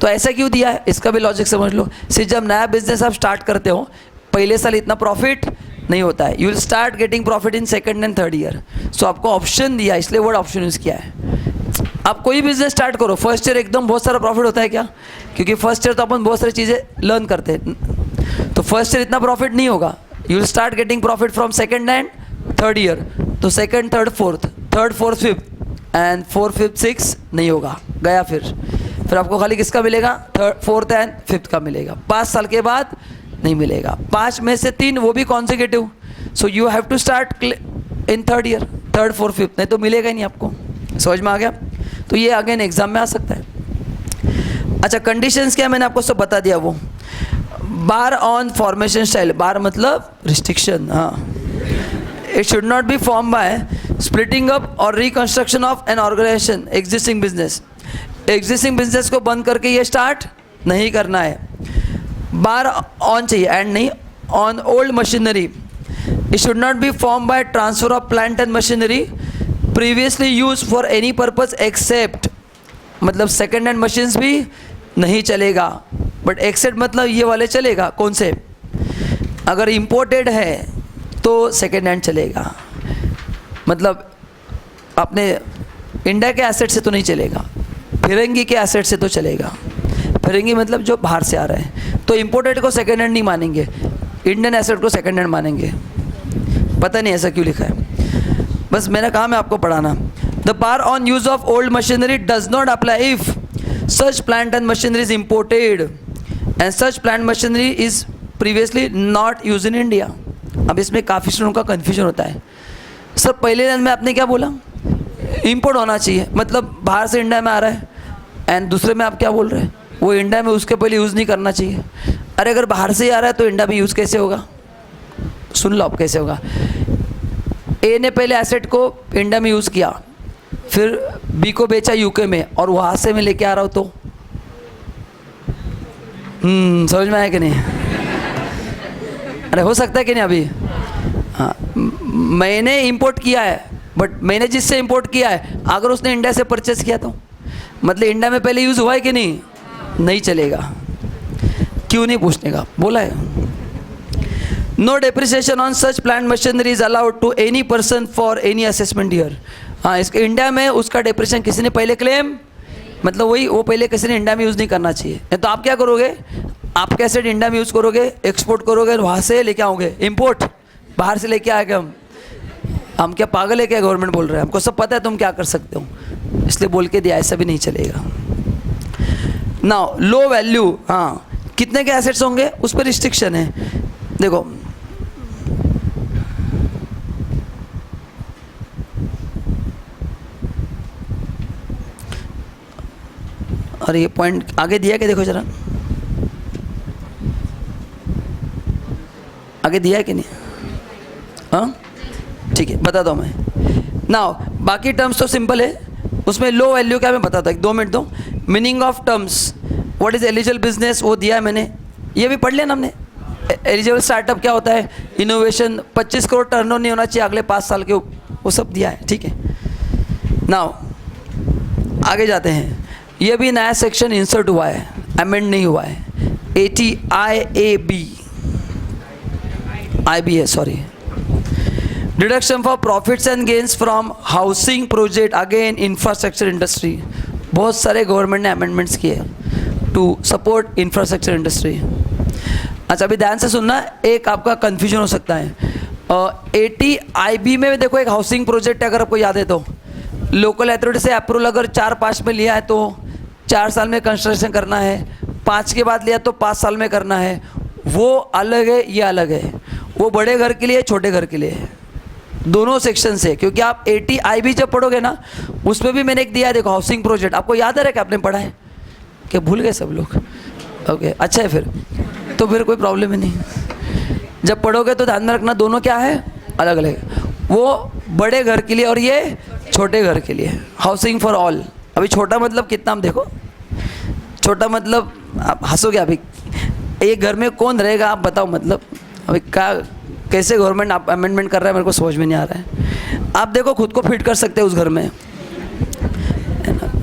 तो ऐसा क्यों दिया है इसका भी लॉजिक समझ लो। सिर्फ जब नया बिजनेस आप स्टार्ट करते हो पहले साल इतना प्रॉफिट नहीं होता है, you will start getting profit in second and third year. So आपको ऑप्शन दिया, इसलिए वर्ड ऑप्शन यूज़ किया है। आप कोई बिजनेस स्टार्ट करो, फर्स्ट ईयर एकदम बहुत सारा प्रॉफिट होता है क्या? क्योंकि फर्स्ट ईयर तो अपन बहुत सारी चीज़ें लर्न करते हैं, तो फर्स्ट ईयर इतना प्रॉफिट नहीं होगा। You will start getting profit from second and third year. तो second, third, fourth, third, fourth, fifth, and 4, 5, 6 नहीं होगा, गया। फिर आपको खाली किसका मिलेगा? थर्ड, फोर्थ एंड फिफ्थ का मिलेगा। 5 साल के बाद नहीं मिलेगा। 5 में से 3 वो भी consecutive. So you have to start in third year, third, fourth, fifth, नहीं तो मिलेगा ही नहीं आपको। समझ में आ गया? तो ये अगेन एग्जाम में आ सकता है। अच्छा, कंडीशंस क्या मैंने आपको सब बता दिया। वो bar on formation style, bar मतलब रिस्ट्रिक्शन। हाँ, it should not be form by splitting up और reconstruction of an organisation existing business. Existing business को बंद करके ये स्टार्ट नहीं करना है। बार ऑन चाहिए, एंड नहीं on old machinery. It should not be form by transfer of plant and machinery previously use for any purpose except, मतलब सेकेंड हैंड मशीन्स भी नहीं चलेगा, बट एक्सेप्ट मतलब ये वाले चलेगा। कौन से? अगर इम्पोर्टेड है तो सेकेंड हैंड चलेगा, मतलब अपने इंडिया के एसेट से तो नहीं चलेगा, फिरंगी के एसेट से तो चलेगा। फिरंगी मतलब जो बाहर से आ रहे हैं। तो इम्पोर्टेड को सेकेंड हैंड नहीं मानेंगे, इंडियन एसेट को सेकेंड हैंड मानेंगे। पता नहीं ऐसा क्यों लिखा है, बस मेरा काम है आपको पढ़ाना। The bar on use of old machinery does not apply if Such plant and machinery is imported and such plant machinery is previously not used in India. अब इसमें काफ़ी स्टूडेंट का कन्फ्यूजन होता है, सर पहले लाइन में आपने क्या बोला, इंपोर्ट होना चाहिए, मतलब बाहर से इंडिया में आ रहा है, एंड दूसरे में आप क्या बोल रहे हैं, वो इंडिया में उसके पहले यूज़ नहीं करना चाहिए. अरे अगर बाहर से ही आ रहा है तो इंडिया में यूज़ कैसे होगा, सुन लो आप कैसे होगा. ए ने पहले एसेट को इंडिया में यूज़ किया, फिर बी को बेचा यूके में, और वहाँ से मैं लेके आ रहा हूँ तो समझ में आया कि नहीं. अरे हो सकता है कि नहीं. अभी हाँ, मैंने इंपोर्ट किया है, बट मैंने जिससे इंपोर्ट किया है अगर उसने इंडिया से परचेस किया तो मतलब इंडिया में पहले यूज़ हुआ है कि नहीं, नहीं चलेगा. क्यों नहीं पूछने का, बोला है. No depreciation on such plant machinery is allowed to any person for any assessment year. हाँ, इसके इंडिया में उसका डेप्रिसिएशन किसी ने पहले क्लेम, मतलब वही वो पहले किसी ने इंडिया में यूज़ नहीं करना चाहिए. तो आप क्या करोगे, आप कैसे इंडिया में यूज़ करोगे, एक्सपोर्ट करोगे, वहाँ से लेके आओगे, इंपोर्ट बाहर से लेके आएगा. हम क्या पागल है क्या, गवर्नमेंट बोल रहे हैं, हमको सब पता है तुम क्या कर सकते हो, इसलिए बोल के दिया, ऐसा भी नहीं चलेगा. नाउ लो वैल्यू, हाँ कितने के एसेट्स होंगे उस पर रिस्ट्रिक्शन है. देखो और ये पॉइंट आगे दिया क्या, देखो जरा आगे दिया है कि नहीं. हाँ ठीक है, बताता हूँ मैं. नाउ बाकी टर्म्स तो सिंपल है, उसमें लो वैल्यू क्या मैं बताता हूँ, 2 मिनट दो. Meaning of terms, what is eligible business, वो दिया है मैंने, ये भी पढ़ लिया ना हमने. एलिजिबल स्टार्टअप क्या होता है, इनोवेशन, 25 करोड़ टर्नओवर नहीं होना चाहिए अगले 5 साल के, वो सब दिया है. ठीक है, नाउ आगे जाते हैं. ये भी नया सेक्शन इंसर्ट हुआ है, अमेंड नहीं हुआ है. 80 IAB है, sorry. Deduction for profits and gains from housing project, again infrastructure industry. बहुत सारे गवर्नमेंट ने अमेंडमेंट्स किए टू सपोर्ट इंफ्रास्ट्रक्चर इंडस्ट्री. अच्छा अभी ध्यान से सुनना, एक आपका कन्फ्यूजन हो सकता है. 80 IB में देखो एक हाउसिंग प्रोजेक्ट है, अगर आपको याद है तो लोकल अथॉरिटी से अप्रूवल अगर 4-5 में लिया है तो 4 साल में कंस्ट्रक्शन करना है, 5 के बाद लिया तो 5 साल में करना है. वो अलग है, ये अलग है. वो बड़े घर के लिए, छोटे घर के लिए है, दोनों सेक्शन से. क्योंकि आप 80 IB जब पढ़ोगे ना, उसमें भी मैंने एक दिया है, देखो हाउसिंग प्रोजेक्ट. आपको याद है कि आपने पढ़ा है, क्या भूल गए सब लोग. ओके अच्छा है, फिर तो फिर कोई प्रॉब्लम ही नहीं. जब पढ़ोगे तो ध्यान में रखना, दोनों क्या है, अलग अलग. वो बड़े घर के लिए और ये छोटे घर के लिए, हाउसिंग फॉर ऑल. अभी छोटा मतलब कितना, हम देखो छोटा मतलब, आप हंसोगे अभी, एक घर में कौन रहेगा आप बताओ, मतलब अभी क्या कैसे गवर्नमेंट आप अमेंडमेंट कर रहा है, मेरे को समझ में नहीं आ रहा है. आप देखो खुद को फिट कर सकते हैं उस घर में,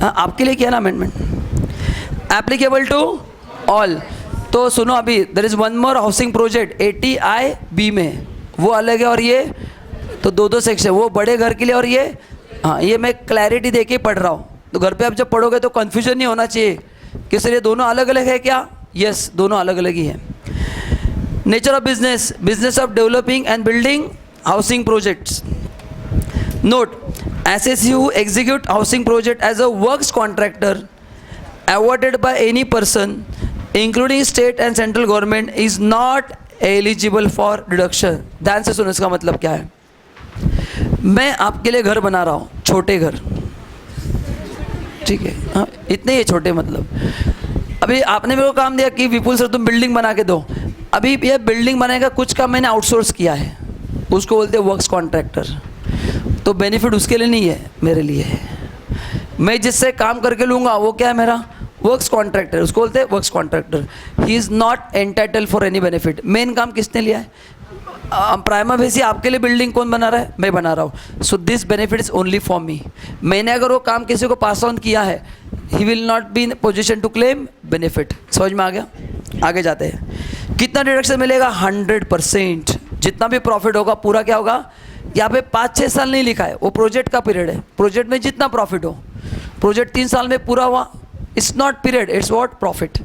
आपके लिए किया ना अमेंडमेंट. Applicable to all. तो सुनो, अभी there is one more housing project 80 IB में, वो अलग है, और ये तो 2 सेक्शन, वो बड़े घर के लिए और ये. हाँ ये मैं क्लैरिटी दे के पढ़ रहा हूँ, तो घर पे आप जब पढ़ोगे तो कन्फ्यूजन नहीं होना चाहिए कि सर ये दोनों अलग अलग है क्या. यस दोनों अलग अलग ही है. Nature of business, business of developing and building housing projects. Note, SSC who execute housing project as a works contractor awarded by any person including state and central government is not eligible for deduction. ध्यान से सुनो, इसका मतलब क्या है. मैं आपके लिए घर बना रहा हूँ, छोटे घर, ठीक है, हाँ इतने ही छोटे. मतलब अभी आपने मेरे को काम दिया कि विपुल सर तुम बिल्डिंग बना के दो. अभी ये बिल्डिंग बनाने का कुछ काम मैंने आउटसोर्स किया है, उसको बोलते हैं वर्क्स कॉन्ट्रैक्टर. तो बेनिफिट उसके लिए नहीं है, मेरे लिए है. मैं जिससे काम करके लूँगा वो क्या है, मेरा वर्क्स कॉन्ट्रैक्टर, उसको बोलते हैं works contractor. He is not entitle for any benefit. Main काम किसने लिया है, प्राइमा फेसी आपके लिए बिल्डिंग कौन बना रहा है, मैं बना रहा हूँ. So this benefit is only for me. मैंने अगर वो काम किसी को पास ऑन किया है, he will not be in position to claim benefit. समझ में आ गया. आगे जाते हैं. कितना डिडक्शन मिलेगा, 100%. जितना भी प्रॉफिट होगा पूरा क्या होगा. यहाँ पे 5-6 साल नहीं लिखा है, वो प्रोजेक्ट का पीरियड है. प्रोजेक्ट में जितना प्रॉफिट हो, प्रोजेक्ट 3 साल में पूरा हुआ, it's not period, it's what profit.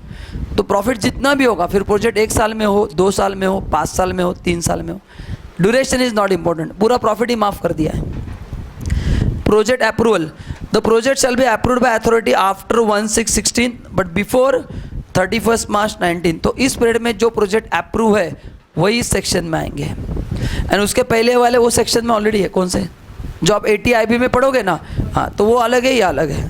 तो प्रॉफिट जितना भी होगा, फिर प्रोजेक्ट 1 साल में हो, 2 साल में हो, 5 साल में हो, 3 साल में हो, ड्यूरेशन इज नॉट इम्पॉर्टेंट, पूरा प्रॉफिट ही माफ़ कर दिया है. Project approval, the project shall be approved by authority after 1/6/16 but before 31 मार्च 19। तो इस पीरियड में जो प्रोजेक्ट अप्रूव है वही इस सेक्शन में आएंगे, एंड उसके पहले वाले वो सेक्शन में ऑलरेडी है। कौन से? जो आप 80 IB में पढ़ोगे ना, हाँ, तो वो अलग है, ये अलग है।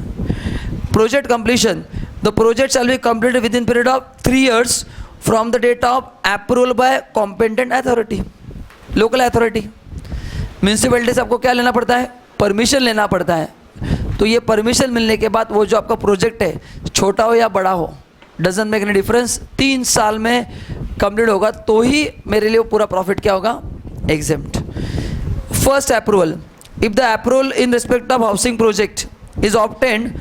Project completion, the project shall be completed within period of 3 years from the date of approval by competent authority. Local authority, municipality से आपको क्या लेना पड़ता है? परमिशन लेना पड़ता है। तो ये परमिशन मिलने के बाद वो जो आपका प्रोजेक्ट है, छोटा हो या बड़ा हो, डजंट मेक एनी डिफरेंस, 3 साल में कंप्लीट होगा, तो ही मेरे लिए वो पूरा प्रॉफिट क्या होगा? Exempt. First approval, if the approval in respect of housing project is obtained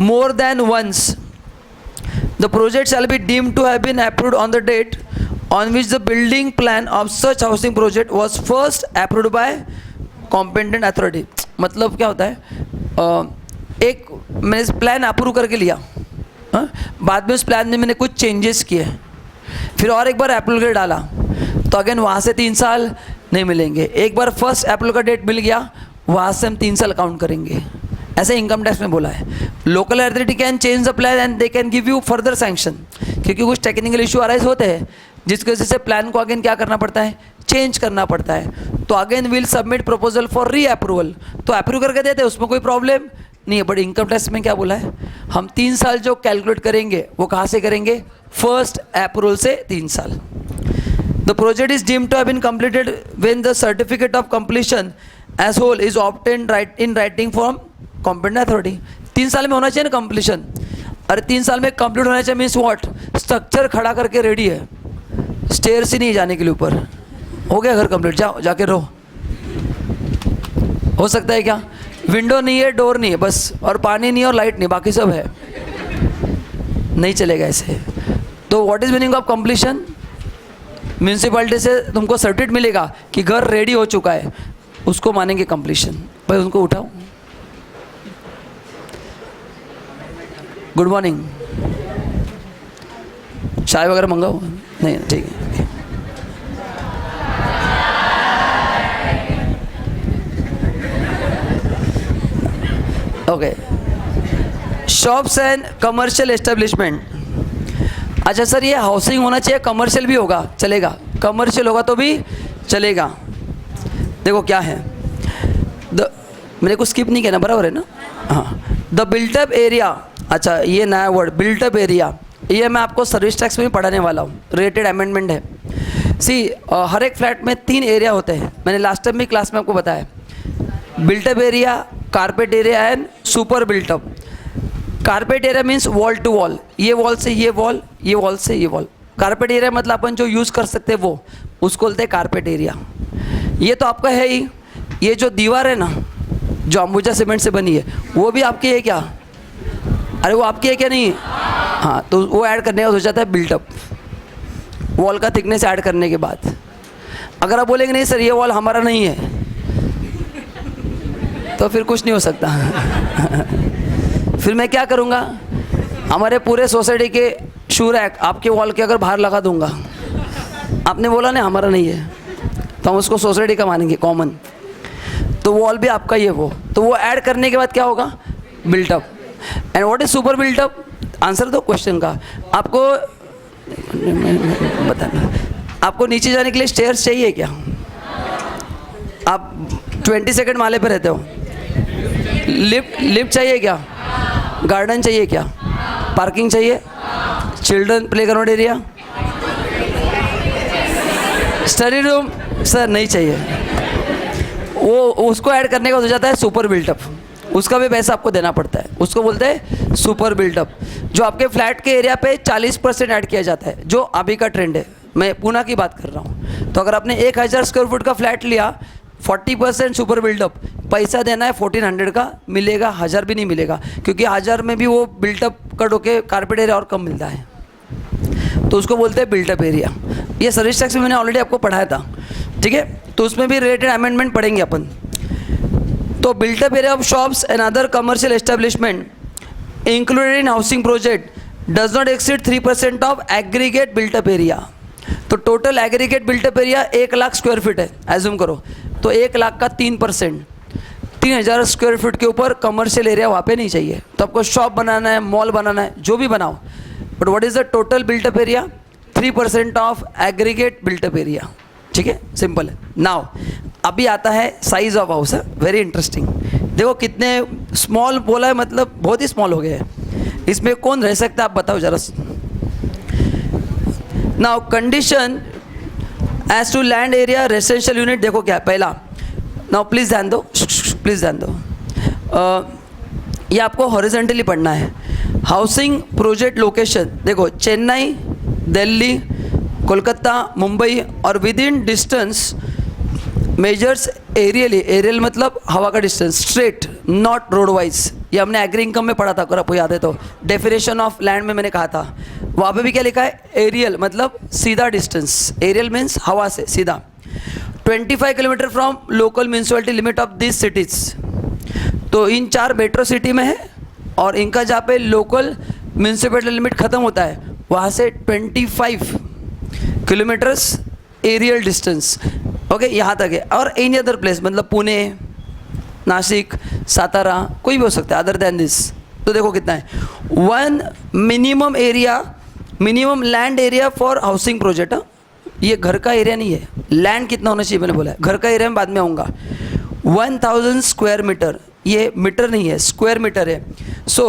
more than once, the project shall be deemed to have been approved on the date on which the building plan of such housing project was first approved by competent authority। मतलब क्या होता है? एक मैंने plan approve करके लिया, बाद में उस प्लान में मैंने कुछ चेंजेस किए, फिर और एक बार अप्रूवल कर डाला, तो अगेन वहाँ से 3 साल नहीं मिलेंगे। एक बार फर्स्ट अप्रूवल का डेट मिल गया, वहाँ से हम 3 साल काउंट करेंगे। ऐसे इनकम टैक्स में बोला है। Local authority can change the plan and they can give you further sanction, क्योंकि कुछ टेक्निकल इशू अराइज होते हैं जिसकी वजह से प्लान को अगेन क्या करना पड़ता है? चेंज करना पड़ता है। तो again will submit proposal for री अप्रूवल, तो अप्रूव करके देते हैं, उसमें कोई प्रॉब्लम नहीं है। बट इनकम टैक्स में क्या बोला है? हम 3 साल जो कैलकुलेट करेंगे वो कहाँ से करेंगे? फर्स्ट अप्रूवल से 3 साल। The project is deemed to have been completed when the certificate of completion as whole is obtained in writing from competent authority. 3 साल में होना चाहिए ना कंप्लीशन। अरे 3 साल में कंप्लीट होना चाहिए मीन्स व्हाट? स्ट्रक्चर खड़ा करके रेडी है, स्टेयर से नहीं जाने के लिए ऊपर। हो गया घर कंप्लीट, जाओ जाके रहो। हो सकता है क्या? विंडो नहीं है, डोर नहीं है बस, और पानी नहीं है और लाइट नहीं, बाकी सब है, नहीं चलेगा ऐसे। तो what is meaning of completion? Municipality से तुमको सर्टिफिकेट मिलेगा कि घर रेडी हो चुका है, उसको मानेंगे कंप्लीशन। भाई उनको उठाओ। गुड मॉर्निंग, चाय वगैरह मंगाओ? नहीं, ठीक है। Okay, shops and commercial establishment. अच्छा सर, ये हाउसिंग होना चाहिए, कमर्शियल भी होगा? चलेगा, कमर्शियल होगा तो भी चलेगा। देखो क्या है, मेरे को स्किप नहीं कहना, बराबर है ना? हाँ, द बिल्टअप एरिया। अच्छा, ये नया वर्ड बिल्टअप एरिया, ये मैं आपको सर्विस टैक्स में भी पढ़ाने वाला हूँ, रिलेटेड अमेंडमेंट है। सी हर एक फ्लैट में 3 एरिया होते हैं, मैंने लास्ट टाइम भी क्लास में आपको बताया। Built up area, carpet area and super built up. Carpet area means wall to wall, ये वॉल से ये वॉल, ये वॉल से ये वॉल। कारपेट एरिया मतलब अपन जो यूज़ कर सकते हैं वो, उसको बोलते हैं कारपेट एरिया। ये तो आपका है ही। ये जो दीवार है ना, जो अंबुजा सीमेंट से बनी है, वो भी आपकी है क्या? अरे वो आपकी है क्या? नहीं। हाँ, तो वो ऐड करने का हो जाता है बिल्टअप, वॉल का थिकनेस ऐड करने के बाद। अगर आप बोलेंगे नहीं सर ये वॉल हमारा नहीं है, तो फिर कुछ नहीं हो सकता। फिर मैं क्या करूँगा? हमारे पूरे सोसाइटी के शू रैक आपके वॉल के अगर बाहर लगा दूंगा, आपने बोला ना हमारा नहीं है, तो हम उसको सोसाइटी का मानेंगे, कॉमन। तो वॉल भी आपका ही है वो, तो वो ऐड करने के बाद क्या होगा? Built up. And what is super built up? Answer दो क्वेश्चन का। आपको बताना, आपको नीचे जाने के लिए स्टेयर्स चाहिए क्या? आप 22 माले पे रहते हो, लिफ्ट चाहिए क्या? गार्डन चाहिए क्या? पार्किंग चाहिए? Children playground area? Study room? Sir नहीं चाहिए। वो उसको ऐड करने का हो जाता है सुपर बिल्टअप, उसका भी पैसा आपको देना पड़ता है, उसको बोलते हैं सुपर बिल्टअप। जो आपके फ्लैट के एरिया पे 40% ऐड किया जाता है, जो अभी का ट्रेंड है, मैं पुणे की बात कर रहा हूँ। तो अगर आपने 1000 स्क्वायर फुट का फ्लैट लिया, 40% सुपर बिल्टअप, पैसा देना है 1400 का, मिलेगा 1000 भी नहीं मिलेगा, क्योंकि 1000 में भी वो बिल्टअप कट होके कारपेट एरिया और कम मिलता है, तो उसको बोलते हैं बिल्टअप एरिया। ये सर्विस टैक्स में मैंने ऑलरेडी आपको पढ़ाया था, ठीक है? तो उसमें भी रिलेटेड अमेंडमेंट पढ़ेंगे अपन। तो built up area of shops and other commercial establishment included in housing project does not exceed 3% of aggregate built up area. तो total aggregate built up area 1 lakh square feet है, एज्यूम करो, तो 1 लाख का 3%। 3,000 स्क्वायर फीट के ऊपर कमर्शियल एरिया वहाँ पे नहीं चाहिए। तो आपको शॉप बनाना है, मॉल बनाना है, जो भी बनाओ, but what is the total built up area? 3% of aggregate built up area. ठीक है, सिंपल है। नाउ अभी आता है साइज ऑफ हाउस है, वेरी इंटरेस्टिंग। देखो कितने स्मॉल बोला है, मतलब बहुत ही स्मॉल हो गया है। इसमें कौन रह सकता है आप बताओ जरा। Now condition as to land area residential unit, देखो क्या है पहला। नाउ प्लीज़ ध्यान दो, प्लीज़ ध्यान दो, ये आपको हॉरिजेंटली पढ़ना है। हाउसिंग प्रोजेक्ट लोकेशन, देखो चेन्नई, दिल्ली, कोलकाता, मुंबई और within distance measures aerially, aerial मतलब हवा का distance, straight not road wise. ये हमने एग्री इनकम में पढ़ा था, अगर आपको याद है तो, डेफिनेशन ऑफ लैंड में मैंने कहा था। वहाँ पे भी क्या लिखा है? एरियल मतलब सीधा डिस्टेंस, एरियल मीन्स हवा से सीधा। 25 kilometre from local municipality limit of this cities. तो इन 4 मेट्रो सिटी में है, और इनका जहाँ पे लोकल म्यूनसिपैलिटी लिमिट ख़त्म होता है वहाँ से 25 किलोमीटर्स एरियल डिस्टेंस, ओके, यहाँ तक है। और एनी अदर प्लेस मतलब पुणे, नासिक, सातारा, कोई भी हो सकता है अदर दैन दिस। तो देखो कितना है, 1 minimum area, minimum land area for housing project. ये घर का एरिया नहीं है, लैंड कितना होना चाहिए मैंने बोला है, घर का एरिया में बाद में आऊँगा। 1000 स्क्वायर मीटर, ये मीटर नहीं है, स्क्वायर मीटर है। सो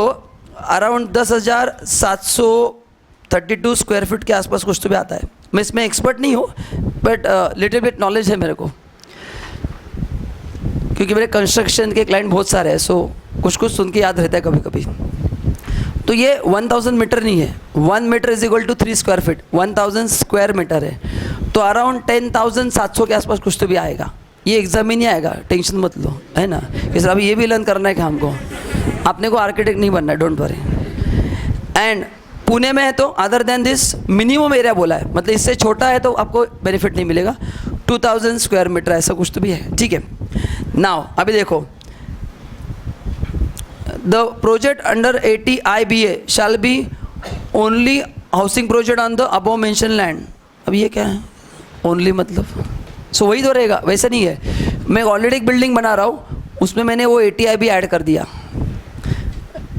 अराउंड 10,732 स्क्वायर फीट के आसपास कुछ तो भी आता है। मैं इसमें एक्सपर्ट नहीं हूँ, बट लिटिल बिट नॉलेज है मेरे को, क्योंकि मेरे कंस्ट्रक्शन के क्लाइंट बहुत सारे हैं, सो कुछ कुछ सुन के याद रहता है कभी कभी। तो ये 1000 मीटर नहीं है, 1 metre is equal to 3 square feet, 1000 square metre है। तो अराउंड 10,700 के आसपास कुछ तो भी आएगा। ये एग्जाम ही नहीं आएगा, टेंशन मत लो, है ना। इस अभी ये भी लर्न करना है कि हमको, आपने को आर्किटेक्ट नहीं बनना है, डोंट वरी। एंड पुणे में है तो other than this minimum area बोला है, मतलब इससे छोटा है तो आपको बेनिफिट नहीं मिलेगा। 2000 स्क्वायर मीटर ऐसा कुछ तो भी है, ठीक है। नाउ अभी देखो, the project under 80 IBA shall be only housing project on the above mention land. अब ये क्या है ओनली, मतलब सो वही तो रहेगा, वैसा नहीं है। मैं ऑलरेडी एक बिल्डिंग बना रहा हूँ, उसमें मैंने वो 80 IBA ऐड कर दिया।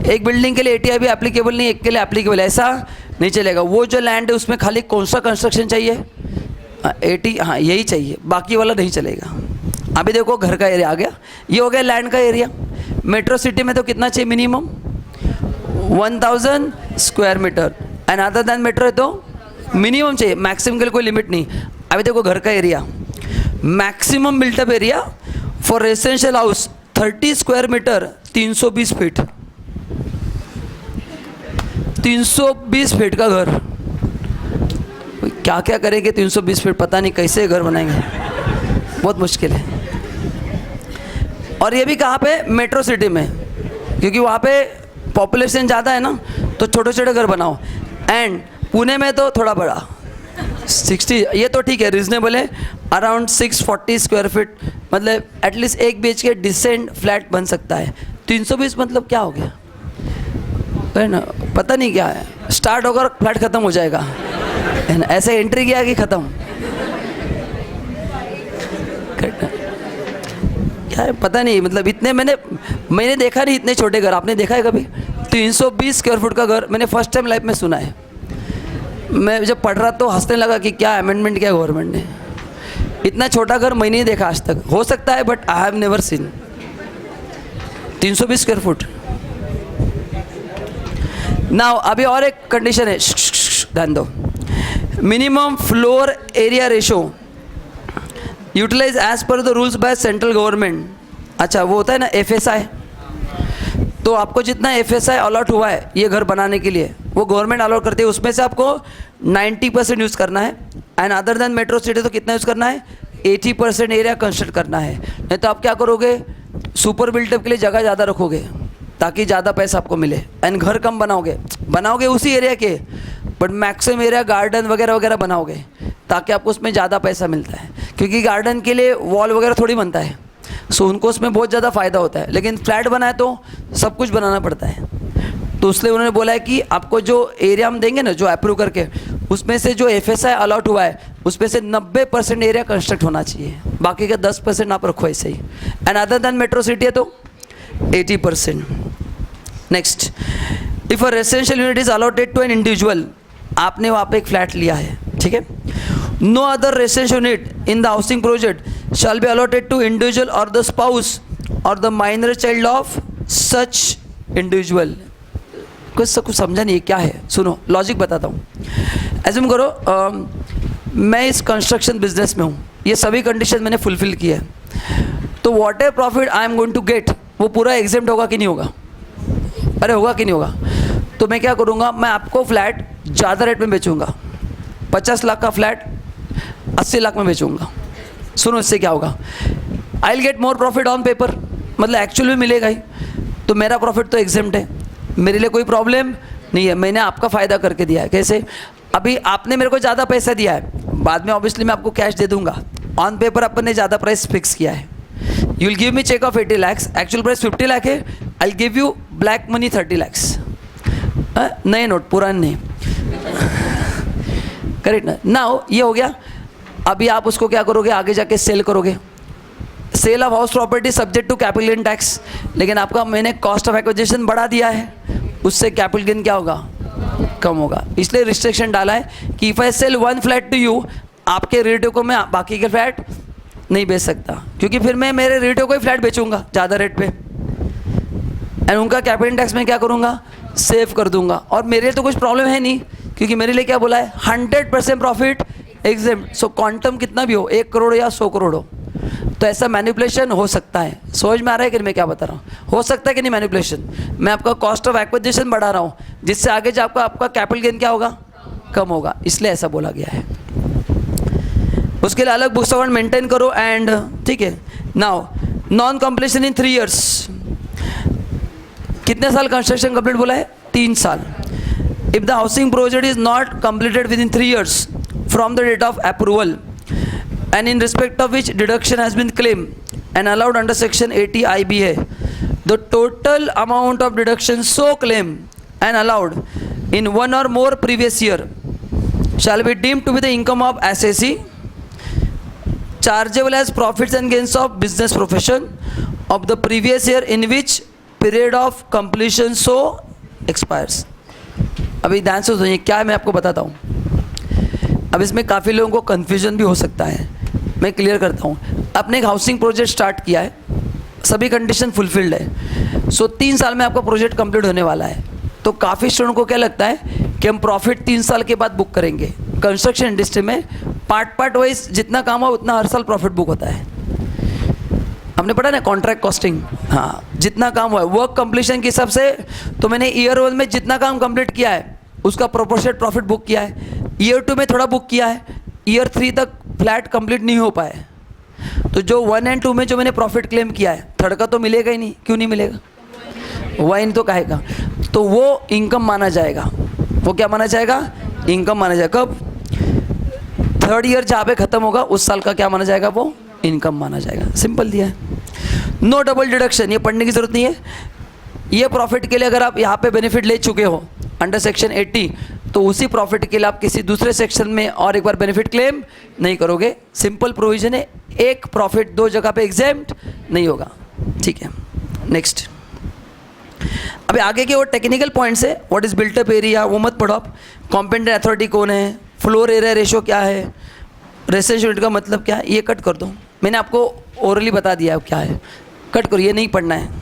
एक बिल्डिंग के लिए 80 IBA एप्लीकेबल नहीं, एक के लिए एप्लीकेबल, ऐसा नहीं चलेगा। वो जो लैंड है उसमें खाली कौन सा कंस्ट्रक्शन चाहिए, 80, हाँ यही चाहिए, बाकी वाला नहीं चलेगा। अभी देखो घर का एरिया आ गया, ये हो गया लैंड का एरिया। मेट्रो सिटी में तो कितना चाहिए minimum? 1000 square metre, and other than metro है तो मिनिमम चाहिए, मैक्सिमम के लिए कोई लिमिट नहीं। अभी देखो घर का area, maximum built up area for residential house 30 square metre, 320 feet, 320 feet का घर। क्या क्या करेंगे 320 फीट, पता नहीं कैसे घर बनाएंगे, बहुत मुश्किल है। और ये भी कहाँ पे? मेट्रो सिटी में, क्योंकि वहाँ पे पॉपुलेशन ज़्यादा है ना, तो छोटे छोटे घर बनाओ। एंड पुणे में तो थोड़ा बड़ा 60, ये तो ठीक है, रीजनेबल है, अराउंड 640 स्क्वायर फीट, मतलब एटलीस्ट 1 BHK डिसेंट फ्लैट बन सकता है। 320 मतलब क्या हो गया, है ना, पता नहीं क्या है, स्टार्ट होकर फ्लैट ख़त्म हो जाएगा, है ना, ऐसे एंट्री किया कि ख़त्म, क्या है पता नहीं। मतलब इतने मैंने देखा नहीं, इतने छोटे घर आपने देखा है कभी? 320 स्क्वायर फुट का घर मैंने फर्स्ट टाइम लाइफ में सुना है। मैं जब पढ़ रहा तो हंसने लगा कि क्या अमेंडमेंट किया गवर्नमेंट ने, इतना छोटा घर मैंने नहीं देखा आज तक। हो सकता है but I have never seen 320 square foot. Now अभी और एक कंडीशन है, ध्यान दो। Minimum floor area ratio utilise as per the rules by central government. अच्छा वो होता है ना FSI, तो आपको जितना FSI अलॉट हुआ है ये घर बनाने के लिए वो गवर्नमेंट अलॉट करती है, उसमें से आपको 90% यूज़ करना है। And other than metro city तो कितना यूज़ करना है? 80% एरिया कंस्ट्रक्ट करना है। नहीं तो आप क्या करोगे, सुपर बिल्टअप के लिए जगह ज़्यादा रखोगे ताकि ज़्यादा पैसा आपको मिले, एंड घर कम बनाओगे उसी एरिया के, बट मैक्सिमम एरिया गार्डन वगैरह वगैरह बनाओगे ताकि आपको उसमें ज़्यादा पैसा मिलता है। क्योंकि गार्डन के लिए वॉल वगैरह थोड़ी बनता है, सो उनको उसमें बहुत ज़्यादा फ़ायदा होता है। लेकिन फ्लैट बनाए तो सब कुछ बनाना पड़ता है, तो इसलिए उन्होंने बोला है कि आपको जो एरिया हम देंगे ना, जो अप्रूव करके, उसमें से जो FSI अलॉट हुआ है उस पे से 90% एरिया कंस्ट्रक्ट होना चाहिए, बाकी का 10% आप रखो ऐसे ही। And other than metro city है तो 80%। Next, if a residential unit is allotted to an individual, आपने वहाँ पे एक फ्लैट लिया है, ठीक है, no other residential unit in the housing project shall be allotted to individual और द स्पाउस और the minor child of such individual. कुछ समझा नहीं है क्या है, सुनो लॉजिक बताता हूँ। एज्यूम करो मैं इस कंस्ट्रक्शन बिजनेस में हूँ, ये सभी कंडीशन मैंने फुलफिल किया है, तो whatever profit I am going to get वो पूरा एग्जेम्प्ट होगा कि नहीं होगा? अरे होगा कि नहीं होगा? तो मैं क्या करूँगा, मैं आपको फ्लैट ज़्यादा रेट में बेचूंगा, 50 लाख का फ्लैट 80 लाख में बेचूंगा। सुनो इससे क्या होगा, I will get more profit on paper, मतलब एक्चुअल में मिलेगा ही, तो मेरा प्रॉफिट तो एग्जेम्प्ट है, मेरे लिए कोई प्रॉब्लम नहीं है, मैंने आपका फ़ायदा करके दिया है। कैसे? अभी आपने मेरे को ज़्यादा पैसा दिया है, बाद में ऑब्वियसली मैं आपको कैश दे दूंगा, ऑन पेपर अपन ने ज़्यादा प्राइस फिक्स किया है। You will give me cheque of 80 lakhs, actual price 50 lakh है, I will give you black money 30 lakhs, नए नोट पुराने नहीं, करेक्ट ना? नाउ ये हो गया, अभी आप उसको क्या करोगे, आगे जाके सेल करोगे। Sale of house property subject to capital gain tax, लेकिन आपका मैंने कॉस्ट ऑफ एक्विजिशन बढ़ा दिया है, उससे कैपिटल गेन क्या होगा, कम होगा। इसलिए रिस्ट्रिक्शन डाला है कि if I sell one flat to you, आपके रिलेटिव को मैं बाकी के फ्लैट नहीं बेच सकता, क्योंकि फिर मैं मेरे रिलेटिव को ही फ्लैट बेचूंगा ज़्यादा रेट पे, एंड उनका कैपिटल टैक्स में क्या करूँगा, सेव कर दूंगा, और मेरे लिए तो कुछ प्रॉब्लम है नहीं, क्योंकि मेरे लिए क्या बोला है, 100% प्रॉफिट एग्जेम्प्ट। सो क्वांटम कितना भी हो, 1 करोड़ या 100 करोड़ हो, तो ऐसा मैनिपुलेशन हो सकता है। समझ में आ रहा है कि मैं क्या बता रहा हूँ? हो सकता है कि नहीं मैनिपुलेशन? मैं आपका कॉस्ट ऑफ एक्विजिशन बढ़ा रहा हूँ, जिससे आगे जाकर आपका कैपिटल गेन क्या होगा, कम होगा, इसलिए ऐसा बोला गया है। उसके लिए अलग बुक्स अकाउंट मेंटेन करो, एंड ठीक है। नाउ नॉन कंप्लीशन इन 3 years, कितने साल कंस्ट्रक्शन कंप्लीट बोला है, 3 साल। If the housing project is not completed within 3 years from the date of approval and in respect of which deduction has been claimed and allowed under section 80 IBA, the total amount of deduction so claimed and allowed in one or more previous year shall be deemed to be the income of assessee, chargeable as profits and gains of business profession of the previous year in which period of completion so expires। अभी ध्यान से सुनिए क्या है, मैं आपको बताता हूँ। अब इसमें काफ़ी लोगों को कन्फ्यूजन भी हो सकता है, मैं क्लियर करता हूँ। आपने एक हाउसिंग प्रोजेक्ट स्टार्ट किया है, सभी कंडीशन फुलफिल्ड है, सो 3 साल में आपका प्रोजेक्ट कंप्लीट होने वाला है, तो काफ़ी स्टूडेंट को क्या लगता है कि हम प्रॉफिट 3 साल के बाद बुक करेंगे। कंस्ट्रक्शन इंडस्ट्री में पार्ट वाइज जितना काम हो उतना हर साल प्रॉफिट बुक होता है। हमने पढ़ा ना कॉन्ट्रैक्ट कॉस्टिंग, हाँ, जितना काम हुआ है वर्क कंप्लीशन के हिसाब से, तो मैंने ईयर 1 में जितना काम कंप्लीट किया है उसका प्रोपोर्शनेट प्रॉफिट बुक किया है, ईयर 2 में थोड़ा बुक किया है, ईयर 3 तक फ्लैट कंप्लीट नहीं हो पाए, तो जो 1 और 2 में जो मैंने प्रॉफिट क्लेम किया है, थर्ड का तो मिलेगा ही नहीं। क्यों नहीं मिलेगा? वाइन तो कहेगा, तो वो इनकम माना जाएगा। वो क्या माना जाएगा? इनकम माना जाएगा। कब? 3rd ईयर जहाँ पे ख़त्म होगा उस साल का क्या माना जाएगा? वो इनकम माना जाएगा। सिंपल दिया है। नो डबल डिडक्शन, ये पढ़ने की ज़रूरत नहीं है। ये प्रॉफिट के लिए अगर आप यहाँ पे बेनिफिट ले चुके हो अंडर सेक्शन 80, तो उसी प्रॉफिट के लिए आप किसी दूसरे सेक्शन में और एक बार बेनिफिट क्लेम नहीं करोगे। सिंपल प्रोविजन है, एक प्रॉफिट 2 जगह पे एग्जेम्प्ट नहीं होगा। ठीक है, नेक्स्ट। अभी आगे के वो टेक्निकल पॉइंट्स है। व्हाट इज बिल्टअप एरिया, वो मत पढ़ो आप। कॉम्पिटेंट अथॉरिटी कौन है, फ्लोर एरिया रेशो क्या है, रेसिडेंशियल यूनिट का मतलब क्या है, ये कट कर दो। मैंने आपको ओरली बता दिया क्या है, कट करो, ये नहीं पढ़ना है।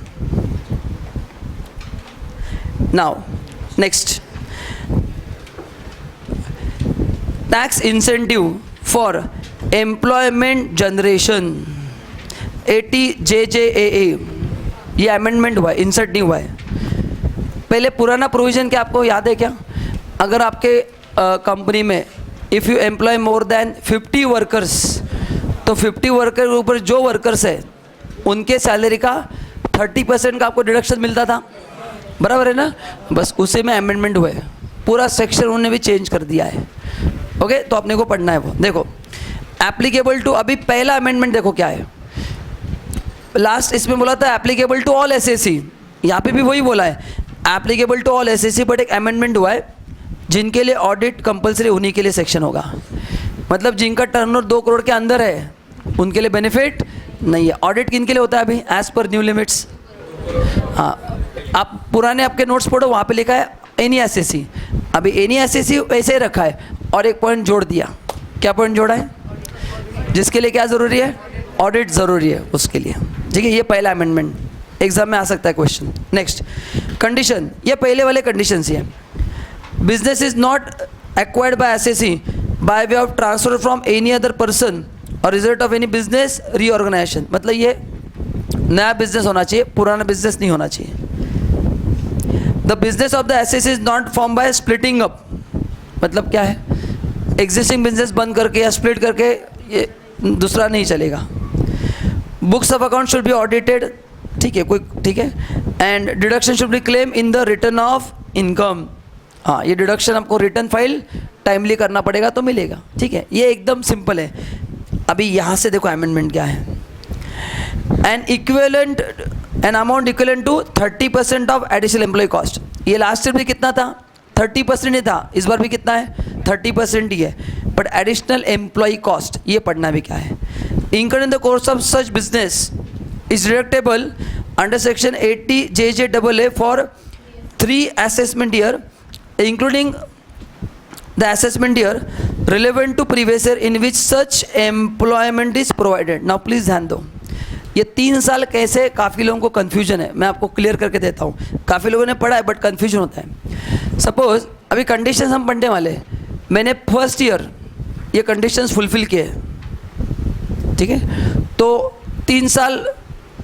Now next, tax incentive for employment generation 80 JJAA, ये अमेंडमेंट हुआ है, इंसर्ट नहीं हुआ है। पहले पुराना प्रोविजन क्या आपको याद है क्या? अगर आपके कंपनी में if you employ more than 50 workers, तो 50 वर्कर के ऊपर जो वर्कर्स है उनके सैलरी का 30% का आपको डिडक्शन मिलता था, बराबर है ना? बस उसी में अमेंडमेंट हुआ है, पूरा सेक्शन उन्होंने भी चेंज कर दिया है। ओके, तो अपने को पढ़ना है वो। देखो एप्लीकेबल टू, अभी पहला अमेंडमेंट देखो क्या है। लास्ट इसमें बोला था एप्लीकेबल टू ऑल SSC, यहाँ पे भी वही बोला है applicable to all SSC, but एक अमेंडमेंट हुआ है जिनके लिए ऑडिट कंपलसरी उन्हीं के लिए सेक्शन होगा। मतलब जिनका टर्नओवर 2 करोड़ के अंदर है उनके लिए बेनिफिट नहीं है। ऑडिट किन के लिए होता है अभी? As per new limits. हाँ, आप पुराने आपके नोट्स पढ़ो, वहाँ पे लिखा है एनी एसएससी। अभी एनी एसएससी वैसे ही रखा है और एक पॉइंट जोड़ दिया। क्या पॉइंट जोड़ा है? जिसके लिए क्या ज़रूरी है? ऑडिट ज़रूरी है उसके लिए। ठीक है, ये पहला अमेंडमेंट, एग्जाम में आ सकता है क्वेश्चन। नेक्स्ट कंडीशन, ये पहले वाले कंडीशन ही है। Business is not acquired by SSC by way of transfer from any other person और result of any business reorganisation. मतलब ये नया बिजनेस होना चाहिए, पुराना बिजनेस नहीं होना चाहिए। The business of the assessee is not form by splitting up. मतलब क्या है? एग्जिस्टिंग बिजनेस बंद करके या स्प्लिट करके ये दूसरा नहीं चलेगा। Books of account should be audited, ठीक है, कोई ठीक है, and deduction should be claim in the return of income. हाँ, ये डिडक्शन आपको रिटर्न फाइल टाइमली करना पड़ेगा तो मिलेगा। ठीक है, ये एकदम सिंपल है। अभी यहाँ से देखो अमेंडमेंट क्या है। An amount equivalent to 30% of additional employ cost. ये लास्ट ईयर भी कितना था? 30% ही था। इस बार भी कितना है? 30% ही है। बट एडिशनल एम्प्लॉय कॉस्ट ये पढ़ना भी क्या है। Incurred in the course of such business is deductible under section 80 JJAA for 3 assessment year, including the assessment year relevant to previous year in which such employment is provided. Now please ध्यान दो, ये 3 साल कैसे, काफ़ी लोगों को confusion है, मैं आपको क्लियर करके देता हूँ। काफ़ी लोगों ने पढ़ा है बट कन्फ्यूजन होता है। सपोज अभी कंडीशंस हम पढ़ने वाले, मैंने फर्स्ट ईयर ये कंडीशंस फुलफिल किए, ठीक है, तो 3 साल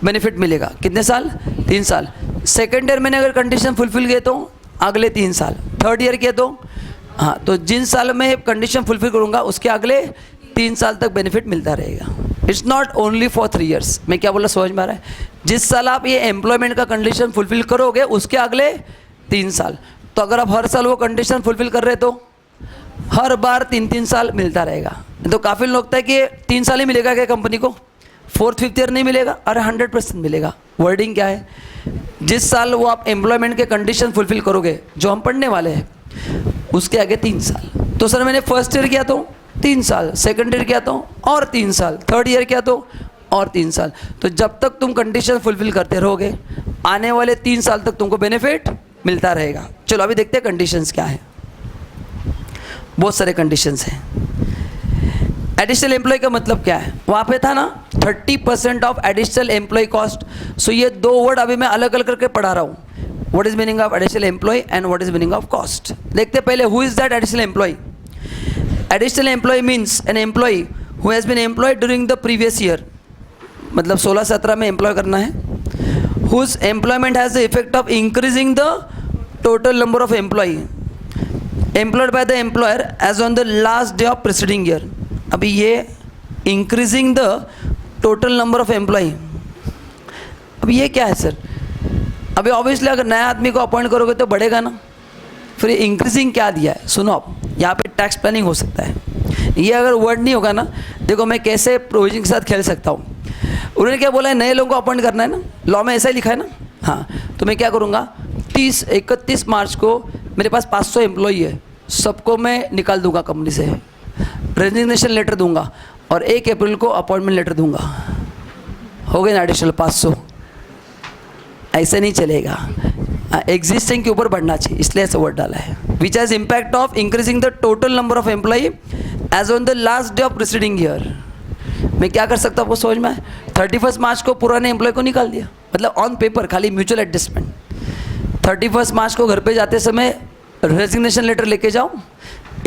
बेनिफिट मिलेगा। कितने साल? 3 साल। सेकेंड ईयर मैंने अगर कंडीशन फुलफिल किए तो अगले 3 साल। थर्ड ईयर किए तो हाँ, तो जिन साल में कंडीशन फुलफिल करूँगा उसके अगले 3 साल तक बेनिफिट मिलता रहेगा। It's not only for 3 years. मैं क्या बोला समझ में आ रहा है? जिस साल आप ये एम्प्लॉयमेंट का कंडीशन फुलफिल करोगे उसके अगले 3 साल। तो अगर आप हर साल वो कंडीशन फुलफिल कर रहे तो हर बार 3-3 साल मिलता रहेगा। तो काफ़ी लोग लगता है कि 3 साल ही मिलेगा क्या कंपनी को, 4th 5th ईयर नहीं मिलेगा? अरे 100% मिलेगा। वर्डिंग क्या है? जिस साल वो आप एम्प्लॉयमेंट के कंडीशन फुलफिल करोगे जो हम पढ़ने वाले हैं उसके आगे 3 साल। तो सर मैंने फर्स्ट ईयर किया तो 3 साल, सेकंड ईयर किया तो और 3 साल, थर्ड ईयर किया तो और 3 साल। तो जब तक तुम कंडीशन फुलफिल करते रहोगे आने वाले 3 साल तक तुमको बेनिफिट मिलता रहेगा। चलो अभी देखते हैं कंडीशंस क्या है। बहुत सारे कंडीशंस हैं। एडिशनल एम्प्लॉय का मतलब क्या है? वहाँ पे था ना 30% ऑफ एडिशनल एम्प्लॉय कॉस्ट। सो ये 2 वर्ड अभी मैं अलग अलग करके पढ़ा रहा हूँ। What is meaning of additional employ and what is meaning of cost. देखते पहले, who is that additional employ? Additional employ means an employ who has been employed during the previous year, मतलब 16-17 में एम्प्लॉय करना है। Whose employment has the effect of increasing the total number of employ employed by the employer as on the last day of preceding year. अभी ये increasing the total number of employ, अब ये क्या है sir? अभी obviously अगर नया आदमी को अपॉइंट करोगे तो बढ़ेगा ना, फिर इंक्रीजिंग क्या दिया है? सुनो, आप यहाँ पे टैक्स प्लानिंग हो सकता है। ये अगर वर्ड नहीं होगा ना, देखो मैं कैसे प्रोविजन के साथ खेल सकता हूँ। उन्होंने क्या बोला है? नए लोगों को अपॉइंट करना है ना, लॉ में ऐसा ही लिखा है ना। हाँ, तो मैं क्या करूँगा, 31 मार्च को मेरे पास 500 एम्प्लॉई है, सबको मैं निकाल दूंगा कंपनी से, रेजिग्नेशन लेटर दूंगा और 1 अप्रैल को अपॉइंटमेंट लेटर दूंगा। हो गए ना एडिशनल 500। ऐसे नहीं चलेगा, एग्जिस्टिंग के ऊपर बढ़ना चाहिए, इसलिए ऐसा वर्ड डाला है। Which has impact of increasing the total number of employee as on the last day of preceding year. मैं क्या कर सकता हूँ आपको समझ में? 31 मार्च को पुराने एम्प्लॉय को निकाल दिया, मतलब ऑन पेपर खाली म्यूचुअल एडजस्टमेंट। 31 मार्च को घर पे जाते समय रेजिग्नेशन लेटर लेके जाओ,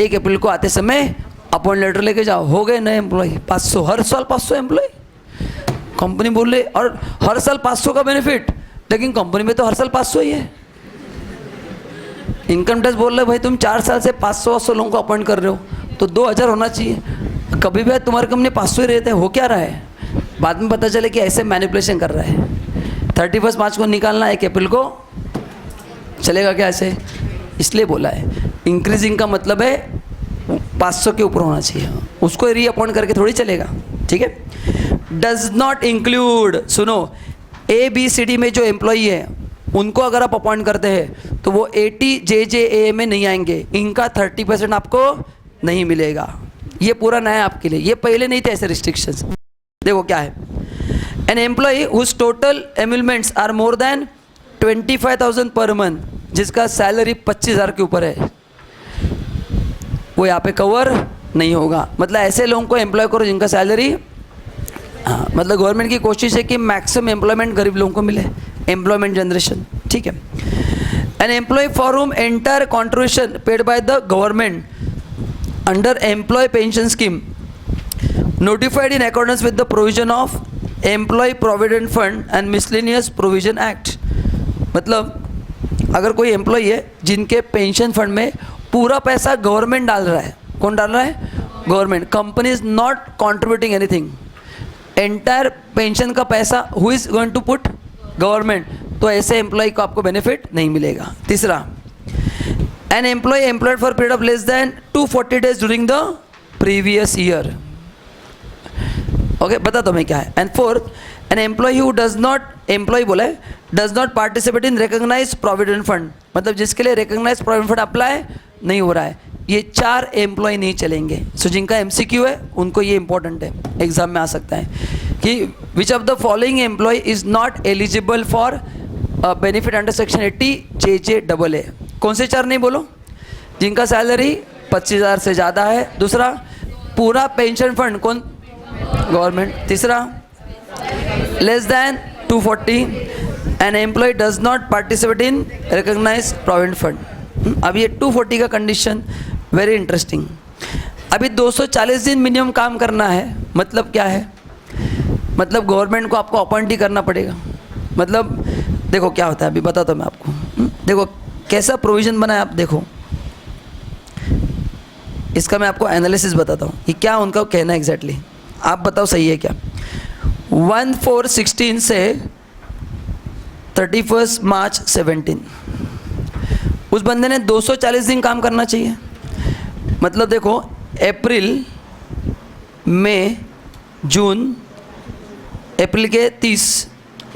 1 अप्रैल को आते समय अपॉइंट लेटर लेके जाओ, हो गए नए एम्प्लॉय 500। हर साल 500 एम्प्लॉय कंपनी बोल रही, और हर साल 500 का बेनिफिट, लेकिन कंपनी में तो हर साल 500 ही है। इनकम टैक्स बोल रहे भाई तुम 4 साल से 500 लोगों को अपॉइंट कर रहे हो तो 2000 होना चाहिए। कभी भी तुम्हारे कंपनी 500 ही रहते हैं, हो क्या रहा है? बाद में पता चले कि ऐसे मैनिपुलेशन कर रहा है। 31 मार्च को निकालना, 1 अप्रैल को चलेगा क्या ऐसे? इसलिए बोला है इंक्रीजिंग का मतलब है 500 के ऊपर होना चाहिए, उसको रीअपॉइंट करके थोड़ी चलेगा। ठीक है। डज नॉट इंक्लूड, सुनो, ABCD में जो एम्प्लॉई है उनको अगर आप अपॉइंट करते हैं तो वो 80 JJAA में नहीं आएंगे, इनका 30% आपको नहीं मिलेगा। ये पूरा नया आपके लिए, ये पहले नहीं थे ऐसे रिस्ट्रिक्शंस। देखो क्या है, an employee whose total emoluments are more than 25,000 per month, जिसका सैलरी 25,000 के ऊपर है, वो यहाँ पे कवर नहीं होगा। मतलब ऐसे लोगों को एम्प्लॉय करो जिनका सैलरी, हाँ, मतलब गवर्नमेंट की कोशिश है कि मैक्सिमम एम्प्लॉयमेंट गरीब लोगों को मिले, एम्प्लॉयमेंट जनरेशन, ठीक है। An employ for whom entire contribution paid by the government under employ pension scheme notified in accordance with the provision of Employee Provident Fund and Miscellaneous Provision Act। मतलब अगर कोई employ है जिनके pension fund में पूरा पैसा government डाल रहा है, कौन डाल रहा है? Government. Company is not contributing anything, entire pension का पैसा who is going to put? Government. तो ऐसे एम्प्लॉय को आपको बेनिफिट नहीं मिलेगा। तीसरा, an employ employed for period of less than 240 days during the previous year. Okay, बता दो मैं क्या है। And fourth, an employ who does not, employ बोला है, does not participate in recognise provident fund, मतलब जिसके लिए रिकॉग्नाइज प्रोविडेंट फंड अप्लाई नहीं हो रहा है। ये 4 एम्प्लॉय नहीं चलेंगे। सो जिनका MCQ है उनको ये इंपॉर्टेंट है, एग्जाम में आ सकता है कि which of the following employ is not eligible for benefit under section 80 JJAA। कौन से 4 नहीं बोलो? जिनका सैलरी 25,000 से ज़्यादा है। दूसरा, पूरा पेंशन फंड कौन? गवर्नमेंट। तीसरा, less than 240, an employ does not participate in recognise provident fund. अब ये 240 का कंडीशन वेरी इंटरेस्टिंग। अभी 240 दिन मिनिमम काम करना है, मतलब क्या है? मतलब गवर्नमेंट को आपको अपॉइंट ही करना पड़ेगा। मतलब देखो क्या होता है, अभी बताता हूँ मैं आपको। देखो कैसा प्रोविज़न बना है, आप देखो इसका मैं आपको एनालिसिस बताता हूँ कि क्या उनका कहना है एग्जैक्टली। आप बताओ सही है क्या? 1/4/16 से 31 मार्च 17 उस बंदे ने 240 दिन काम करना चाहिए। मतलब देखो, अप्रैल, मई, जून, अप्रैल के 30,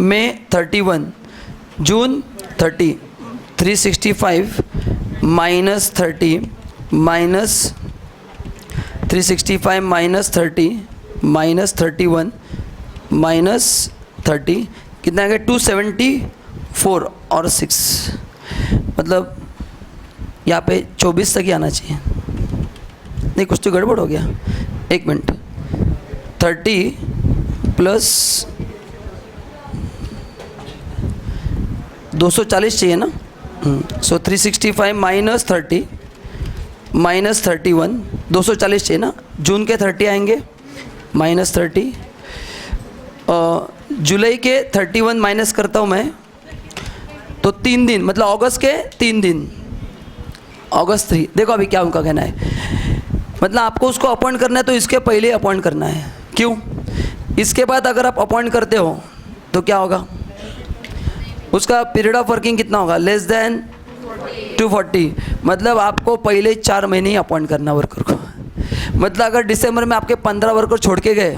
मई 31, जून 30, 365 minus 30 minus 365 minus 30 minus 31 minus 30 कितना आ गया? 274 और 6, मतलब यहाँ पे 24 तक ही आना चाहिए। नहीं, कुछ तो गड़बड़ हो गया, एक मिनट। 30 प्लस 240 चाहिए ना। सो 365 माइनस 30 माइनस 31, 240 चाहिए ना। जून के 30 आएंगे, माइनस 30, जुलाई के 31 माइनस करता हूँ मैं, तो 3 दिन, मतलब अगस्त के 3 दिन, अगस्त 3। देखो अभी क्या उनका कहना है, मतलब आपको उसको अपॉइंट करना है तो इसके पहले अपॉइंट करना है। क्यों? इसके बाद अगर आप अपॉइंट करते हो तो क्या होगा? उसका पीरियड ऑफ वर्किंग कितना होगा? Less than 240। मतलब आपको पहले 4 महीने ही अपॉइंट करना वर्कर को। मतलब अगर दिसंबर में आपके 15 वर्कर छोड़ के गए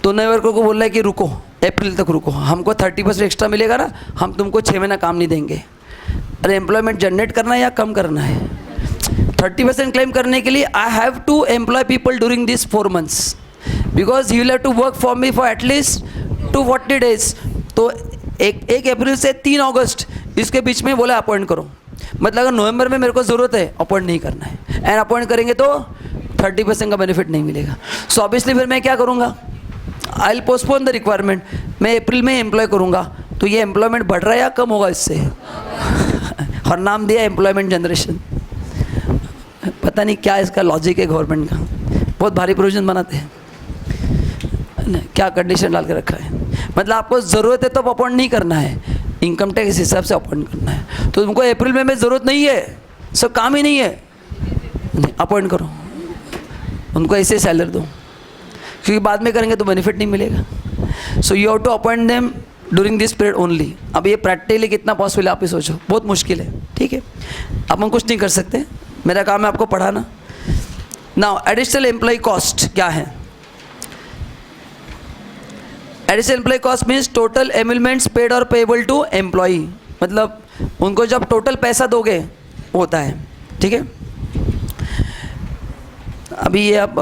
तो नए वर्कर को बोल रहा है कि रुको, अप्रैल तक रुको, हमको 30% एक्स्ट्रा मिलेगा ना, हम तुमको 6 महीना काम नहीं देंगे। अरे एम्प्लॉयमेंट जनरेट करना है या कम करना है? 30% क्लेम करने के लिए I have to employ people during this 4 months because he will have to work for me for at least 240 days। तो 1 अप्रैल से 3 अगस्त इसके बीच में बोला अपॉइंट करो। मतलब अगर नवंबर में मेरे को ज़रूरत है, अपॉइंट नहीं करना है, एंड अपॉइंट करेंगे तो 30% का बेनिफिट नहीं मिलेगा। सो ऑब्वियसली फिर मैं क्या करूँगा? I will postpone the requirement. मैं अप्रैल में एम्प्लॉय करूँगा, तो ये एम्प्लॉयमेंट बढ़ रहा है या कम होगा इससे? और नाम दिया एम्प्लॉयमेंट जनरेशन। पता नहीं क्या इसका लॉजिक है गवर्नमेंट का, बहुत भारी प्रोविजन बनाते हैं, क्या कंडीशन डाल के रखा है। मतलब आपको ज़रूरत है तो अपॉइंट नहीं करना है, इनकम टैक्स इस हिसाब से अपॉइंट करना है। तो तुमको अप्रैल में ज़रूरत नहीं है, सब काम ही नहीं है, अपॉइंट करो, उनको ऐसे सैलरी दो, क्योंकि बाद में करेंगे तो बेनिफिट नहीं मिलेगा। So you have to appoint them during this period only. अब ये प्रैक्टिकली कितना पॉसिबल है आप ही सोचो, बहुत मुश्किल है, ठीक है। अब हम कुछ नहीं कर सकते, मेरा काम है आपको पढ़ाना। नाउ एडिशनल एम्प्लॉय कॉस्ट क्या है? Additional employ cost means total emoluments paid और पेएबल टू एम्प्लॉई। मतलब उनको जब टोटल पैसा दोगे होता है, ठीक है। अभी ये आप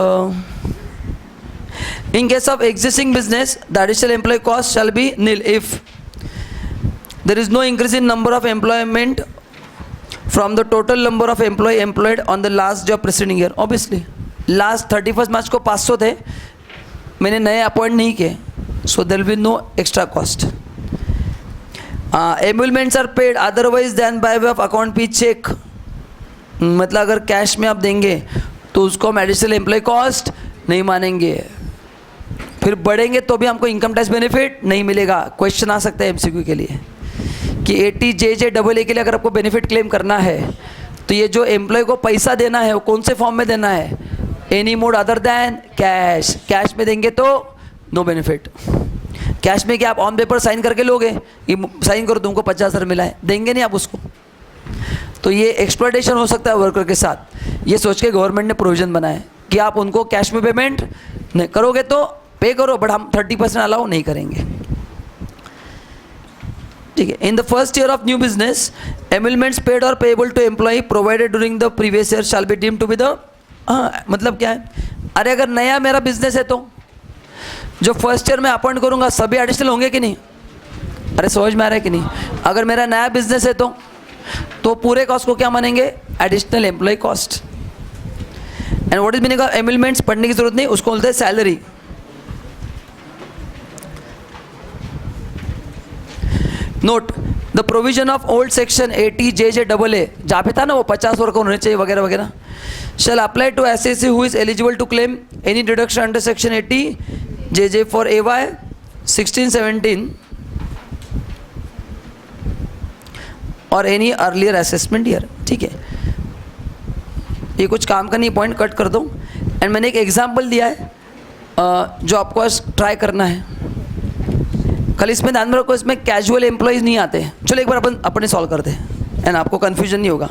in case of existing business the additional employ cost shall be nil if there is no increase in number of employment from the total number of employ employed on the last job preceding year. Obviously last 31 मार्च को 500 थे, मैंने नए appoint नहीं किए, so there will be no extra cost. Emoluments are paid otherwise than by way of account payee cheque. मतलब अगर cash में आप देंगे तो उसको हम एडिशनल एम्प्लॉय कॉस्ट नहीं मानेंगे. फिर बढ़ेंगे तो भी हमको इनकम टैक्स बेनिफिट नहीं मिलेगा. क्वेश्चन आ सकता है एमसीक्यू के लिए कि 80JJAA के लिए अगर आपको बेनिफिट क्लेम करना है तो ये जो एम्प्लॉय को पैसा देना है वो कौन से फॉर्म में देना है? Any mode other than cash. Cash में देंगे तो नो बेनिफिट. कैश में क्या आप ऑन पेपर साइन करके लोगे? ये साइन करो तुमको 50,000 मिला है, देंगे नहीं आप उसको. तो ये एक्सप्लॉयटेशन हो सकता है वर्कर के साथ. ये सोच के गवर्नमेंट ने प्रोविजन बनाया कि आप उनको कैश में पेमेंट नहीं करोगे तो पे करो, बट हम 30% अलाउ नहीं करेंगे. ठीक है. In the first year of new business emoluments paid और payable to employ provided during the previous year shall be deemed to be the. मतलब क्या है? अरे अगर नया मेरा बिजनेस है तो जो फर्स्ट ईयर में अपॉइंट करूंगा सभी एडिशनल होंगे कि नहीं? अरे समझ में आ रहा है कि नहीं? अगर मेरा नया बिजनेस है तो पूरे कॉस्ट को क्या मानेंगे? Additional employ cost. And what is meaning of emoluments? पढ़ने की जरूरत नहीं, उसको बोलते हैं salary. Note the provision of old section 80JJAA जहाँ पे था ना वो 50 वर्कर होने चाहिए वगैरह वगैरह, shall apply to SAC who is eligible to claim any deduction under section 80JJ for AY 16-17 or any earlier assessment year. ठीक है. ये कुछ काम का नहीं, पॉइंट कट कर दो. एंड मैंने एक एग्जांपल दिया है जो आपको आज ट्राई करना है. कल इसमें ध्यान में रखो, इसमें कैजुअल एम्प्लॉयज़ नहीं आते. चलो एक बार अपन अपने सॉल्व करते हैं एंड आपको कन्फ्यूजन नहीं होगा.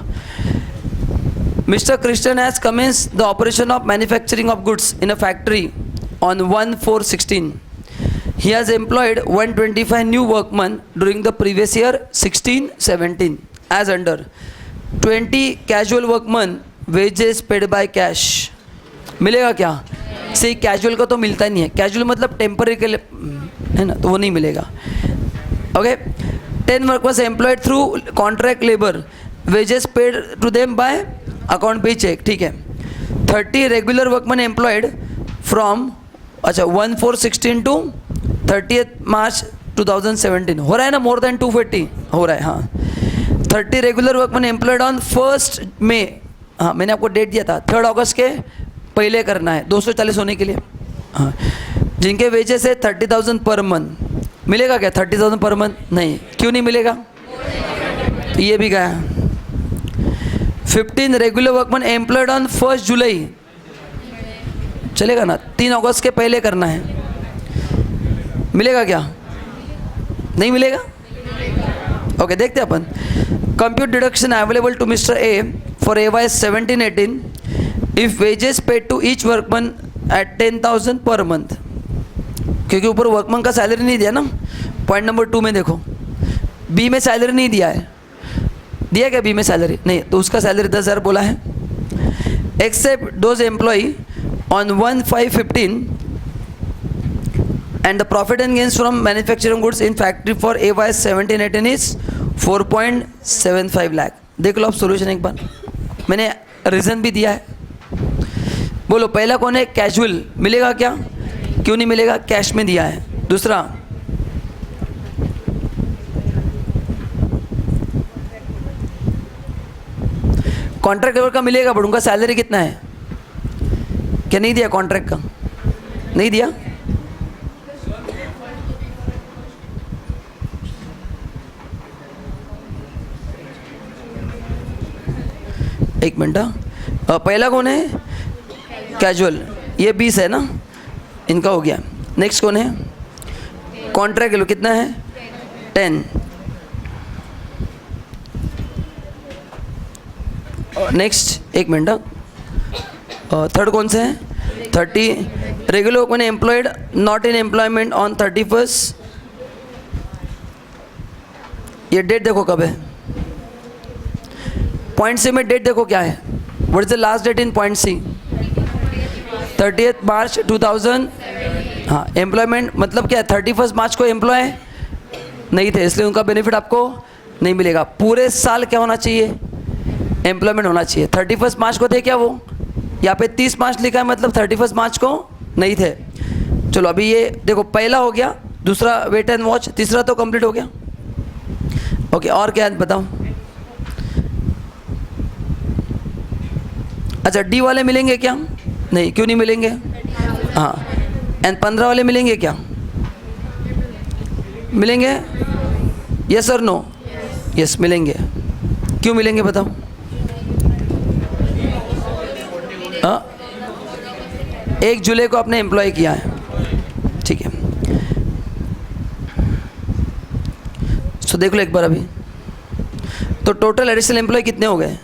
Mr. Christian has commenced the operation of manufacturing of goods in a factory on 1/4/16. He has employed 125 new workmen during the previous year 16-17 as under 20 casual workmen wages paid by cash. मिलेगा क्या? से casual का तो मिलता नहीं है. Casual मतलब temporary के लिए है ना, तो वो नहीं मिलेगा. Okay. 10 workers employed through contract labor, wages paid to them by account payee cheque. ठीक है. 30 regular workman employed from 1/4/16 to 30th March 2017. हो रहा है ना? मोर देन 240 हो रहा है. हाँ. 30 regular workman employed on 1 May. हाँ, मैंने आपको डेट दिया था 3 अगस्त के पहले करना है 240 होने के लिए. हाँ. जिनके वेजेस है 30,000 पर मंथ. मिलेगा क्या 30,000 पर मंथ? नहीं. क्यों नहीं मिलेगा? तो ये भी गया. 15 रेगुलर वर्कमैन एम्प्लॉयड ऑन 1 जुलाई. चलेगा ना? 3 अगस्त के पहले करना है. मिलेगा क्या? नहीं मिलेगा. ओके. देखते हैं अपन. Compute deduction available to mister A for AY 17-18 if wages paid to each workman at 10,000 per month. क्योंकि ऊपर वर्कमैन का सैलरी नहीं दिया ना. पॉइंट नंबर 2 में देखो, बी में सैलरी नहीं दिया है. दिया क्या बी में सैलरी? नहीं. तो उसका सैलरी 10,000 बोला है. Except those employ on 1/5/15 and the profit and gains from manufacturing goods in factory for AY 17-18 is 4.75 lakh. देख लो आप सोल्यूशन एक बार. मैंने रीज़न भी दिया है. बोलो पहला कौन है? कैजुअल. मिलेगा क्या? क्यों नहीं मिलेगा? कैश में दिया है. दूसरा कॉन्ट्रैक्ट लेबर का मिलेगा, बट उनका सैलरी कितना है? क्या नहीं दिया? कॉन्ट्रैक्ट का नहीं दिया. एक मिनट. पहला कौन है? कैजुअल. ये 20 है ना, इनका हो गया. नेक्स्ट कौन है? Contract labour. कितना है? 10. नेक्स्ट एक मिनट. थर्ड कौन से है? 30 regular workman employed not in employment on 31st. ये डेट देखो कब है. पॉइंट सी में डेट देखो क्या है. What is the last date in point C? 30 March 2000। हाँ, एम्प्लॉयमेंट मतलब क्या है, 31 मार्च को एम्प्लॉय नहीं थे, इसलिए उनका बेनिफिट आपको नहीं मिलेगा। पूरे साल क्या होना चाहिए, एम्प्लॉयमेंट होना चाहिए। 31 मार्च को थे क्या वो, यहाँ पे 30 मार्च लिखा है, मतलब 31 मार्च को नहीं थे। चलो अभी ये देखो, पहला हो गया, दूसरा वेट एंड वॉच, तीसरा तो कंप्लीट हो गया। ओके, और क्या बताओ। अच्छा, डी वाले मिलेंगे क्या, नहीं, क्यों नहीं मिलेंगे। हाँ, एंड 15 वाले मिलेंगे क्या, मिलेंगे, यस और नो, यस मिलेंगे। क्यों मिलेंगे बताओ। हाँ, 1 जुलाई को आपने एम्प्लॉय किया है, ठीक है। तो देख लो एक बार अभी, तो टोटल एडिशनल एम्प्लॉय कितने हो गए।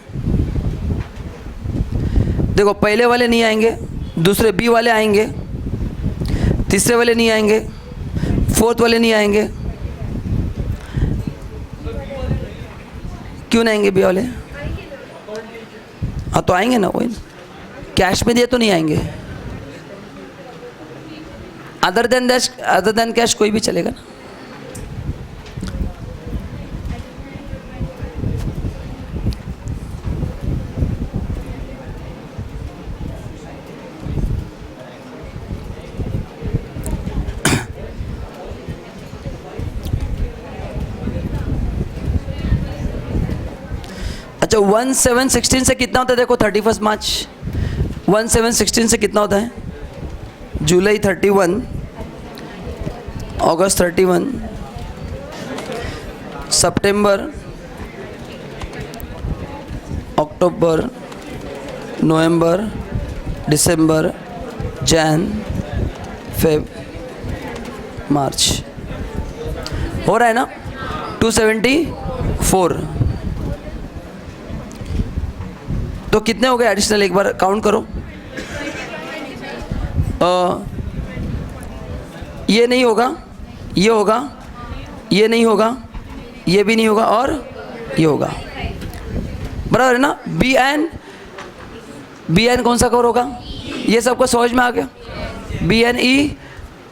देखो, पहले वाले नहीं आएंगे, दूसरे बी वाले आएंगे, तीसरे वाले नहीं आएंगे, फोर्थ वाले नहीं आएंगे। क्यों नहीं आएंगे बी वाले। हाँ तो आएंगे ना, वही कैश में दिए तो नहीं आएंगे। अदर देन कैश कोई भी चलेगा ना। अच्छा, 1/7/16 से कितना होता है, देखो 31 मार्च, 1/7/16 से कितना होता है, जुलाई 31, अगस्त 31, सितंबर, अक्टूबर, नवंबर, दिसंबर, जैन, फेब, मार्च, हो रहा है ना 274। तो कितने हो गए एडिशनल, एक बार काउंट करो। ये नहीं होगा, ये होगा, ये नहीं होगा, ये भी नहीं होगा, और ये होगा, बराबर है ना। बी एन कौन सा कवर होगा, ये सबको समझ में आ गया। बी एन ई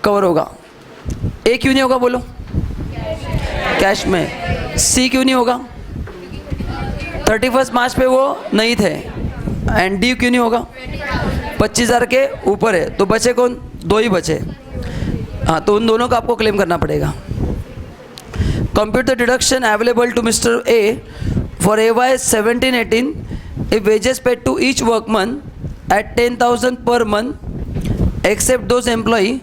कवर होगा। ए क्यों नहीं होगा बोलो, कैश में। सी क्यों नहीं होगा, 31 मार्च पे वो नहीं थे। एंड डी क्यों नहीं होगा, 25,000 के ऊपर है, तो बचे कौन, 2 ही बचे। हाँ, तो उन दोनों का आपको क्लेम करना पड़ेगा। Compute the deduction available to mister A for AY 17-18 if wages paid to each workman at 10,000 per month except those employee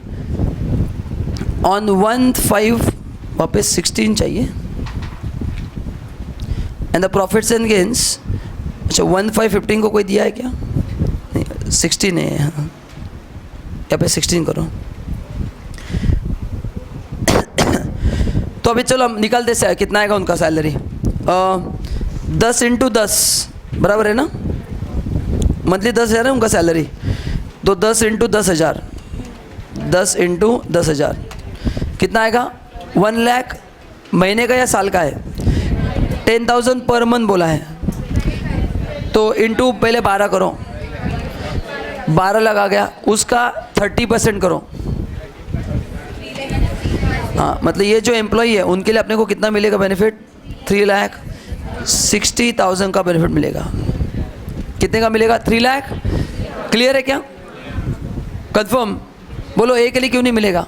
on 1/5 वापस 16 चाहिए, and the profits and gains. अच्छा, 1/5/15 को कोई दिया है क्या, नहीं, 16 है यहाँ पे, 16 करो। तो अभी चलो हम निकालते से कितना आएगा उनका सैलरी। 10 × 10 बराबर है ना, मंथली 10,000 है उनका सैलरी, तो 10 × 10,000, 10 × 10,000 कितना आएगा, 1 लाख महीने का या साल का है, 10,000 पर मंथ बोला है, तो इंटू पहले 12 करो, 12 लाख आ गया, उसका 30% करो। हाँ, मतलब ये जो एम्प्लॉई है उनके लिए अपने को कितना मिलेगा बेनिफिट, 3,60,000 का बेनिफिट मिलेगा। कितने का मिलेगा, 3 लाख। क्लियर है क्या, कंफर्म बोलो। ए के लिए क्यों नहीं मिलेगा,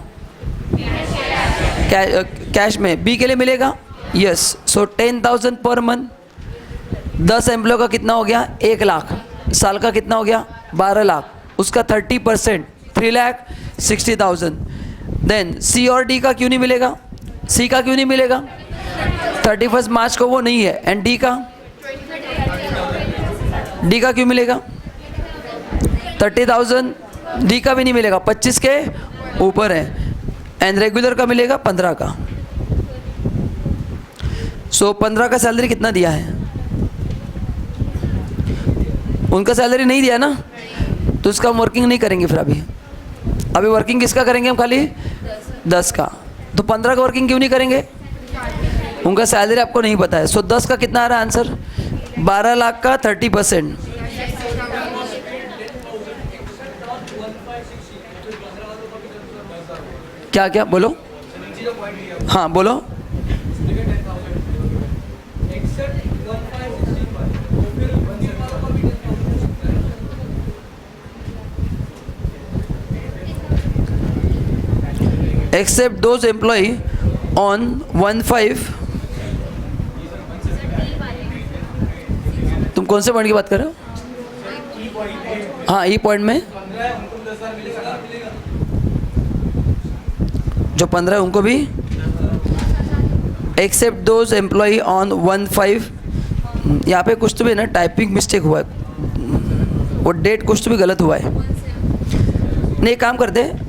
कैश में। बी के लिए मिलेगा, यस। सो 10,000 पर मंथ, 10 एम्प्लॉय का कितना हो गया, 1 लाख, साल का कितना हो गया, 12 लाख, उसका 30%, 3,60,000। देन सी और डी का क्यों नहीं मिलेगा, सी का क्यों नहीं मिलेगा, 31 मार्च को वो नहीं है। एंड डी का क्यों मिलेगा, 30,000, डी का भी नहीं मिलेगा, 25 के ऊपर है। एंड रेगुलर का मिलेगा 15 का। सो 15 का सैलरी कितना दिया है, उनका सैलरी नहीं दिया ना, तो उसका हम वर्किंग नहीं करेंगे फिर। अभी वर्किंग किसका करेंगे हम, खाली 10 का। तो 15 का वर्किंग क्यों नहीं करेंगे, उनका सैलरी आपको नहीं पता है। सो 10 का कितना आ रहा है आंसर, 12 लाख का 30%। क्या क्या बोलो, हाँ बोलो। Except those employee on 1/5, तुम कौन से पॉइंट की बात कर रहे हो? हाँ, ई पॉइंट में जो 15 है उनको भी, एक्सेप्ट दोज एम्प्लॉई ऑन 1/5, यहाँ पे कुछ तो भी ना टाइपिंग मिस्टेक हुआ है, वो डेट कुछ तो भी गलत हुआ है। नहीं, एक काम करते हैं,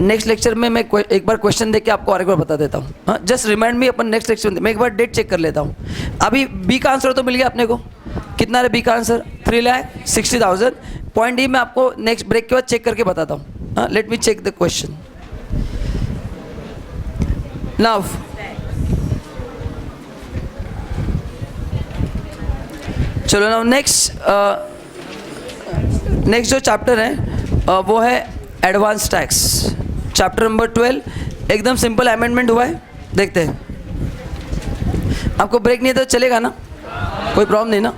नेक्स्ट लेक्चर में मैं एक बार क्वेश्चन देख के आपको और एक बार बता देता हूँ। हाँ, जस्ट रिमाइंड मी, अपन नेक्स्ट लेक्चर में मैं एक बार डेट चेक कर लेता हूँ। अभी बी का आंसर तो मिल गया अपने को, कितना है बी का आंसर? 3,60,000। पॉइंट डी मैं आपको नेक्स्ट ब्रेक के बाद चेक करके बताता हूँ। हाँ, let me check the question now. चलो नाउ नेक्स्ट जो चैप्टर है वो है एडवांस टैक्स, चैप्टर नंबर 12। एकदम सिंपल अमेंडमेंट हुआ है, देखते हैं। आपको ब्रेक नहीं है तो चलेगा ना, कोई प्रॉब्लम नहीं ना?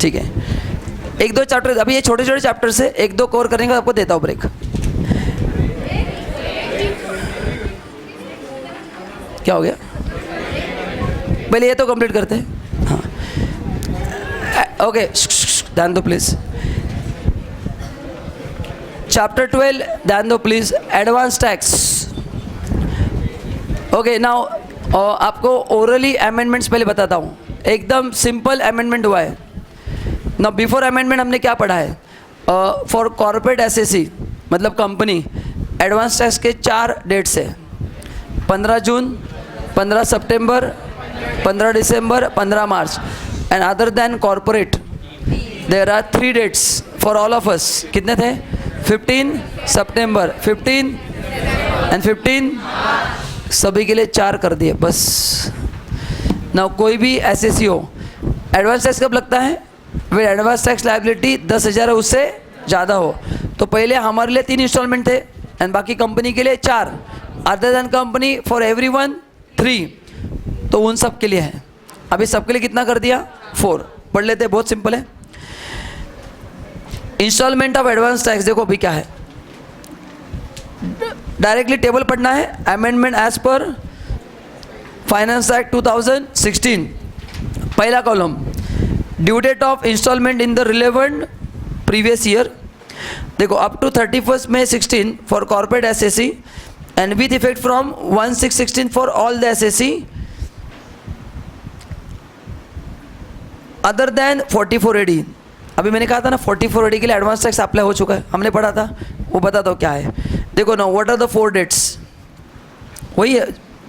ठीक है, एक दो चैप्टर अभी ये छोटे छोटे चैप्टर से एक दो कवर करेंगे, आपको देता हूँ ब्रेक। क्या हो गया? पहले ये तो कंप्लीट करते हैं। हाँ, ओके, ध्यान दो प्लीज। चैप्टर 12, ध्यान दो please, advance tax. Okay, now आपको ओरली अमेंडमेंट्स पहले बताता हूँ। एकदम सिंपल अमेंडमेंट हुआ है ना। बिफोर अमेंडमेंट हमने क्या पढ़ा है? फॉर कॉर्पोरेट एसएससी मतलब कंपनी, एडवांस टैक्स के 4 डेट्स है, 15 जून, 15 सितंबर, 15 दिसंबर, 15 मार्च। And other than corporate there are 3 dates for all of us. कितने थे? 15 सितंबर, 15 एंड 15, सभी के लिए 4 कर दिए बस। ना कोई भी एसएससी हो, एडवांस टैक्स कब लगता है? वे एडवांस टैक्स लायबिलिटी 10,000 है उससे ज़्यादा हो। तो पहले हमारे लिए 3 इंस्टॉलमेंट थे एंड बाकी कंपनी के लिए 4, other than company for everyone 3, तो उन सब के लिए है। अभी सबके लिए कितना कर दिया? 4। पढ़ लेते हैं, बहुत सिंपल है। इंस्टॉलमेंट ऑफ एडवांस टैक्स देखो अभी क्या है, डायरेक्टली टेबल पढ़ना है। Amendment as per finance act 2016, पहला column, due date of installment in the relevant previous year. देखो up to 31 May 16 for corporate SSC and with effect from 1/6/16 for all the SSC other than 44AD। अभी मैंने कहा था ना 44AD के लिए advance tax apply हो चुका है, हमने पढ़ा था, वो बताता हूँ क्या है। देखो ना, व्हाट आर द 4 डेट्स, वही है,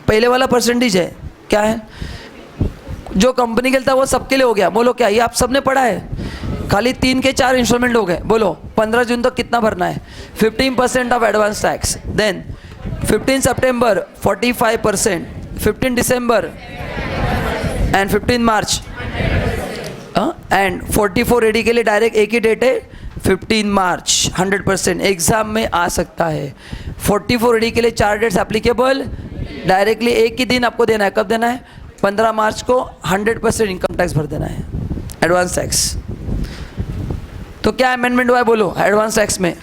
पहले वाला परसेंटेज है, क्या है? जो कंपनी के लिए था वो सबके लिए हो गया। बोलो क्या, ये आप सबने पढ़ा है? खाली 3 के 4 इंस्टॉलमेंट हो गए। बोलो 15 जून तक कितना भरना है? 15% of advance tax. Then 15 September 45%, 15 December and 15 March. And 44AD के लिए डायरेक्ट एक ही डेट है, 15 मार्च। 100% एग्जाम में आ सकता है। 44AD के लिए 4 डेट्स एप्लीकेबल, डायरेक्टली एक ही दिन आपको देना है। कब देना है? 15 मार्च को 100% इनकम टैक्स भर देना है, एडवांस टैक्स। तो क्या अमेंडमेंट हुआ है बोलो एडवांस टैक्स में?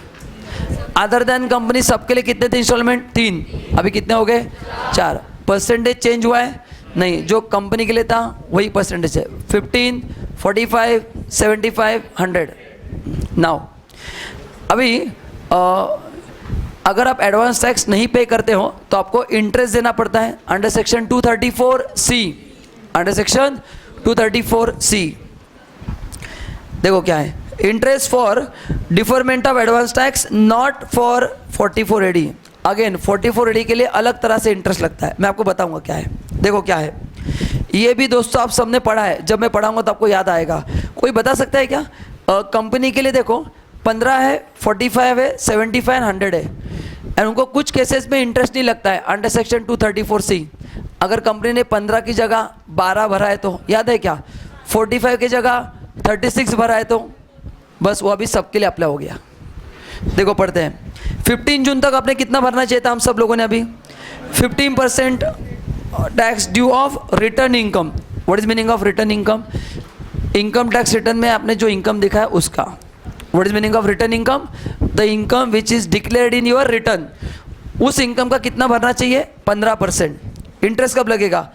अदर देन कंपनी सबके लिए कितने थे इंस्टॉलमेंट? 3, अभी कितने हो गए? 4। परसेंटेज चेंज हुआ है? नहीं, जो कंपनी के लिए था वही परसेंटेज है, 15, 45, 75, 100। नाउ अभी अगर आप एडवांस टैक्स नहीं पे करते हो तो आपको इंटरेस्ट देना पड़ता है under section 234C। Under section 234C देखो क्या है, interest for deferment of advance tax not for 44AD। Again 44AD के लिए अलग तरह से इंटरेस्ट लगता है, मैं आपको बताऊंगा क्या है। देखो क्या है, ये भी दोस्तों आप सबने पढ़ा है, जब मैं पढ़ाऊंगा तो आपको याद आएगा। कोई बता सकता है क्या? कंपनी के लिए देखो 15 है, 45 है, 75 एंड 100 है, एंड उनको कुछ केसेस में इंटरेस्ट नहीं लगता है अंडर सेक्शन 234C। अगर कंपनी ने 15 की जगह 12 भरा है तो याद है क्या? 45 की जगह 36 भरा है तो बस वो अभी सबके लिए अप्लाई हो गया। देखो पढ़ते हैं। 15 जून तक आपने कितना भरना चाहिए था हम सब लोगों ने अभी? 15% tax due of return income. What is meaning of return income? Income tax return में आपने जो इनकम दिखा है उसका। What is meaning of return income? The income which is declared in your return, उस इनकम का कितना भरना चाहिए? 15%। इंटरेस्ट कब लगेगा?